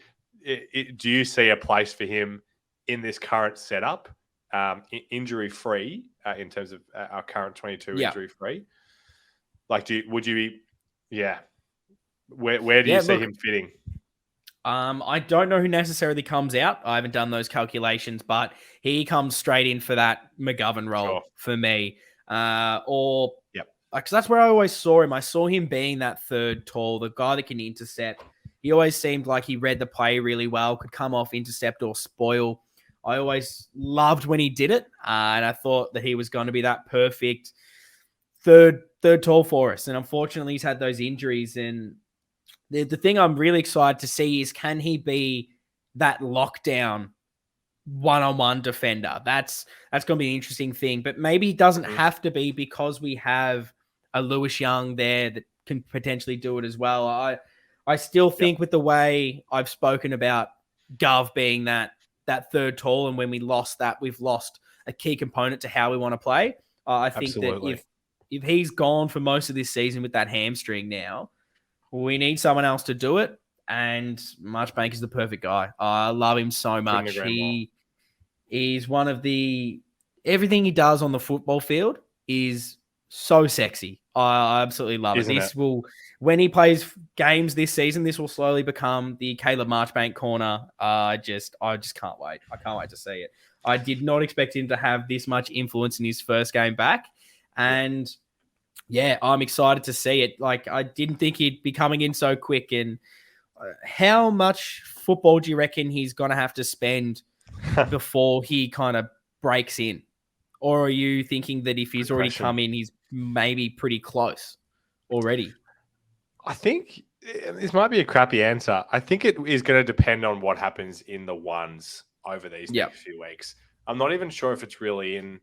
do you see a place for him in this current setup, injury-free, in terms of our current 22 injury-free? Like, where do you see him fitting? I don't know who necessarily comes out. I haven't done those calculations, but he comes straight in for that McGovern role for me. Because that's where I always saw him. I saw him being that third tall, the guy that can intercept. He always seemed like he read the play really well, could come off, intercept, or spoil. I always loved when he did it, and I thought that he was going to be that perfect third tall for us. And unfortunately, he's had those injuries. And the thing I'm really excited to see is, can he be that lockdown one-on-one defender? That's going to be an interesting thing. But maybe he doesn't have to be, because we have a Lewis Young there that can potentially do it as well. I still think with the way I've spoken about Gov being that third tall, and when we lost that, we've lost a key component to how we want to play. I think that if he's gone for most of this season with that hamstring now, we need someone else to do it. And Marchbank is the perfect guy. I love him so much. He's one of everything he does on the football field is so sexy. I absolutely love it. When he plays games this season, this will slowly become the Caleb Marchbank corner. I just can't wait. I can't wait to see it. I did not expect him to have this much influence in his first game back. And I'm excited to see it. Like, I didn't think he'd be coming in so quick. And how much football do you reckon he's going to have to spend before he kind of breaks in? Or are you thinking that if he's already come in, he's maybe pretty close already? I think this might be a crappy answer. I think it is going to depend on what happens in the ones over these next few weeks. I'm not even sure if it's really in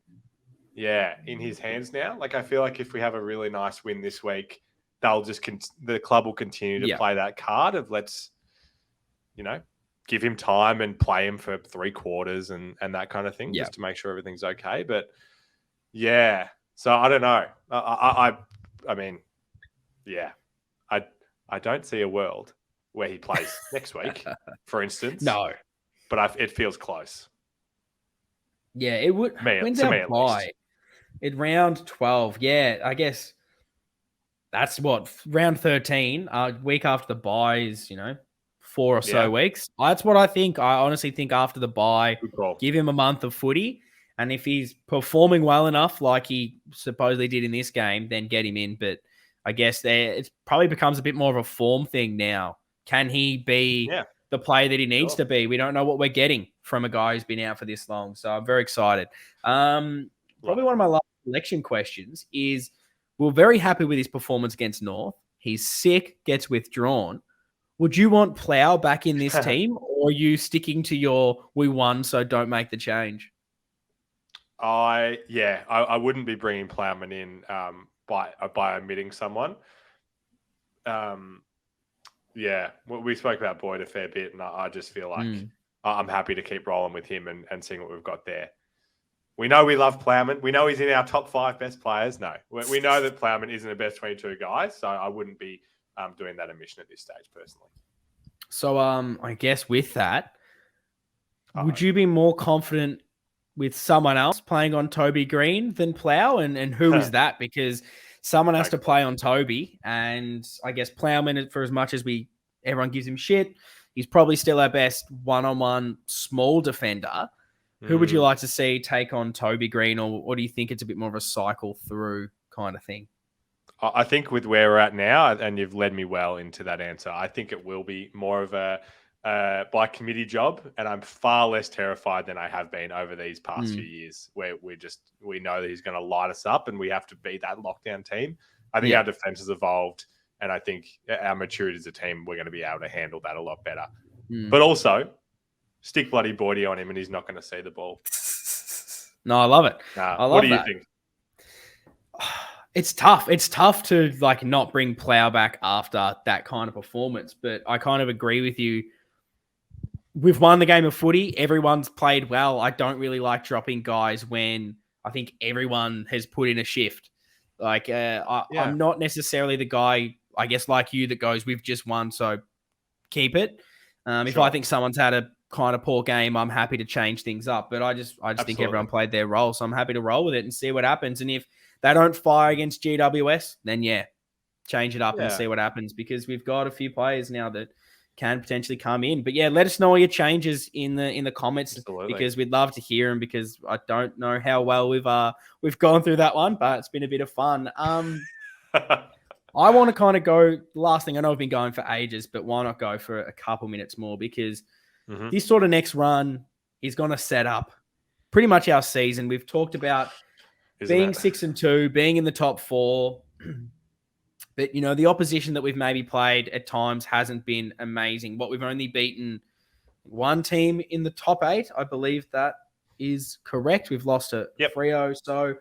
his hands now. Like, I feel like if we have a really nice win this week, they'll just the club will continue to play that card of let's, give him time and play him for 3 quarters and that kind of thing, just to make sure everything's okay. But yeah, so I don't know. I mean, yeah, I don't see a world where he plays next week, for instance. No, but it feels close. Yeah, it would. When's our bye? At round 12. Yeah, I guess that's what round 13. Week after the bye is 4 or so weeks. That's what I think. I honestly think after the bye, give him a month of footy, and if he's performing well enough, like he supposedly did in this game, then get him in. But I guess it probably becomes a bit more of a form thing now. Can he be the player that he needs to be? We don't know what we're getting from a guy who's been out for this long, so I'm very excited. Probably one of my last selection questions is: we're very happy with his performance against North. He's sick, gets withdrawn. Would you want Plough back in this team, or are you sticking to your we won, so don't make the change? I wouldn't be bringing Plowman in by omitting someone. We spoke about Boyd a fair bit, and I just feel like I'm happy to keep rolling with him and seeing what we've got there. We know we love Plowman. We know he's in our top 5 best players. No, we know that Plowman isn't a best 22 guy, so I wouldn't be doing that omission at this stage personally. So I guess with that, would you be more confident with someone else playing on Toby Green than Plough? And who is that? Because someone has to play on Toby, and I guess Plowman, for as much as everyone gives him shit, he's probably still our best one-on-one small defender. Who would you like to see take on Toby Green, or do you think it's a bit more of a cycle through kind of thing? I think with where we're at now, and you've led me well into that answer, I think it will be more of a by committee job, and I'm far less terrified than I have been over these past few years, where we know that he's going to light us up, and we have to be that lockdown team. I think our defense has evolved, and I think our maturity as a team, we're going to be able to handle that a lot better. But also, stick bloody Boydie on him, and he's not going to see the ball. No, I love it. I love what do you think? It's tough. It's tough to not bring Plough back after that kind of performance, but I kind of agree with you. We've won the game of footy. Everyone's played well. I don't really like dropping guys when I think everyone has put in a shift. I'm not necessarily the guy, I guess, like you, that goes, we've just won, so keep it. If I think someone's had a kind of poor game, I'm happy to change things up. But I just think everyone played their role, so I'm happy to roll with it and see what happens. And if they don't fire against GWS, then change it up and see what happens, because we've got a few players now that can potentially come in. But let us know all your changes in the comments. Absolutely. Because we'd love to hear them, because I don't know how well we've gone through that one, but it's been a bit of fun. I want to kind of go last thing. I know we've been going for ages, but why not go for a couple minutes more, because this sort of next run is going to set up pretty much our season. We've talked about being 6-2, being in the top 4. But, the opposition that we've maybe played at times hasn't been amazing. We've only beaten one team in the top 8. I believe that is correct. We've lost to Freo. So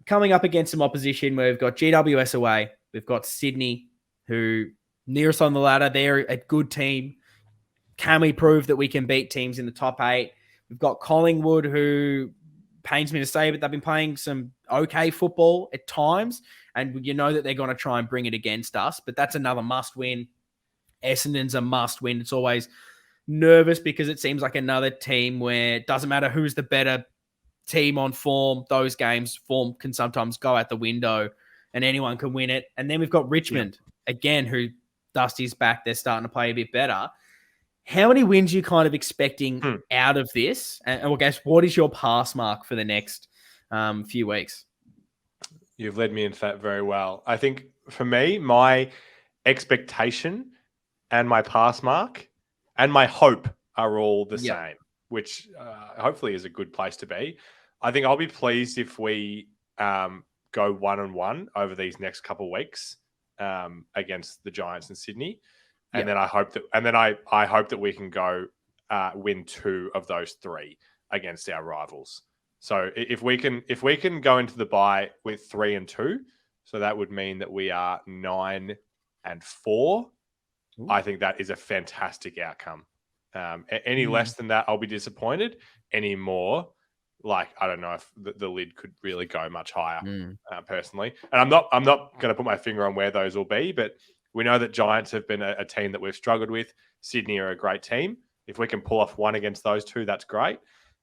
coming up against some opposition where we've got GWS away. We've got Sydney, who nearest on the ladder. They're a good team. Can we prove that we can beat teams in the top 8? We've got Collingwood, who pains me to say, but they've been playing some okay football at times, and that they're going to try and bring it against us, but that's another must win. Essendon's a must win. It's always nervous because it seems like another team where it doesn't matter who's the better team on form. Those games, form can sometimes go out the window and anyone can win it. And then we've got Richmond again, who Dusty's back. They're starting to play a bit better. How many wins are you kind of expecting out of this? And I guess, what is your pass mark for the next few weeks? You've led me into that very well. I think for me, my expectation and my pass mark and my hope are all the same, which hopefully is a good place to be. I think I'll be pleased if we go 1-1 over these next couple of weeks against the Giants in Sydney. And then I hope that we can go win 2 of those 3 against our rivals. So if we can go into the bye with 3-2, So that would mean that we are 9-4. Ooh. I think that is a fantastic outcome. Any less than that, I'll be disappointed. Any more, like, I don't know if the lid could really go much higher, personally. And I'm not going to put my finger on where those will be, but we know that Giants have been a team that we've struggled with. Sydney are a great team. If we can pull off one against those two, that's great.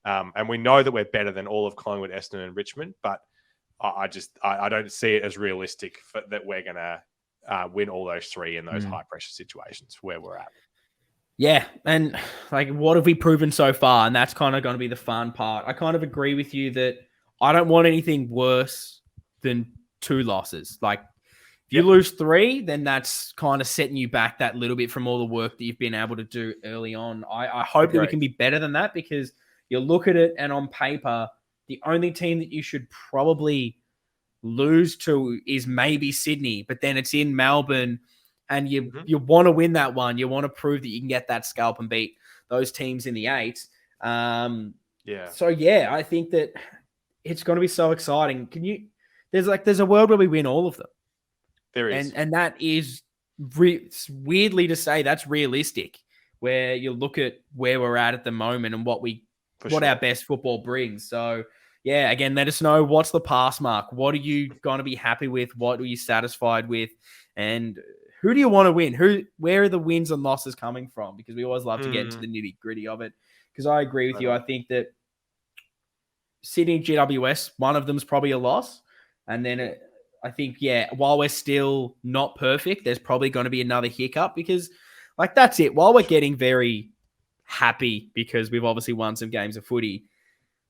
And we know that we're better than all of Collingwood, Essendon, and Richmond, but I don't see it as realistic that we're going to win all those three in those high pressure situations where we're at. Yeah, and like, what have we proven so far? And that's kind of going to be the fun part. I kind of agree with you that I don't want anything worse than 2 losses. Like, if you lose 3, then that's kind of setting you back that little bit from all the work that you've been able to do early on. I hope that we can be better than that, because you look at it and on paper, the only team that you should probably lose to is maybe Sydney, but then it's in Melbourne. And you want to win that one. You want to prove that you can get that scalp and beat those teams in the 8. So yeah, I think that it's going to be so exciting. There's a world where we win all of them. There is, and that is weirdly to say that's realistic. Where you look at where we're at the moment and what our best football brings. So yeah, again, let us know what's the pass mark. What are you going to be happy with? What are you satisfied with? And who do you want to win? Where are the wins and losses coming from? Because we always love to get into the nitty gritty of it. Because I agree with you. I think that Sydney GWS, one of them is probably a loss. And then I think, while we're still not perfect, there's probably going to be another hiccup, because like, that's it. While we're getting very happy because we've obviously won some games of footy,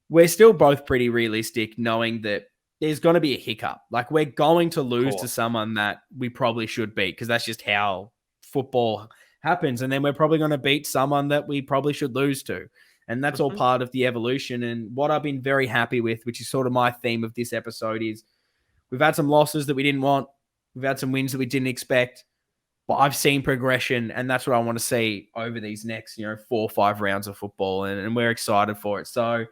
we're still both pretty realistic, knowing that there's going to be a hiccup. Like, we're going to lose to someone that we probably should beat, because that's just how football happens. And then we're probably going to beat someone that we probably should lose to. And that's all part of the evolution. And what I've been very happy with, which is sort of my theme of this episode, is we've had some losses that we didn't want. We've had some wins that we didn't expect. But I've seen progression, and that's what I want to see over these next, 4 or 5 rounds of football. And we're excited for it. So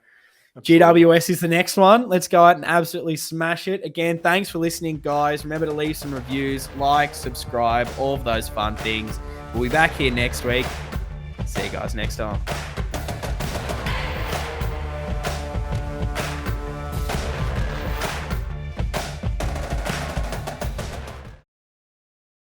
GWS is the next one. Let's go out and absolutely smash it. Again, thanks for listening, guys. Remember to leave some reviews, like, subscribe, all of those fun things. We'll be back here next week. See you guys next time.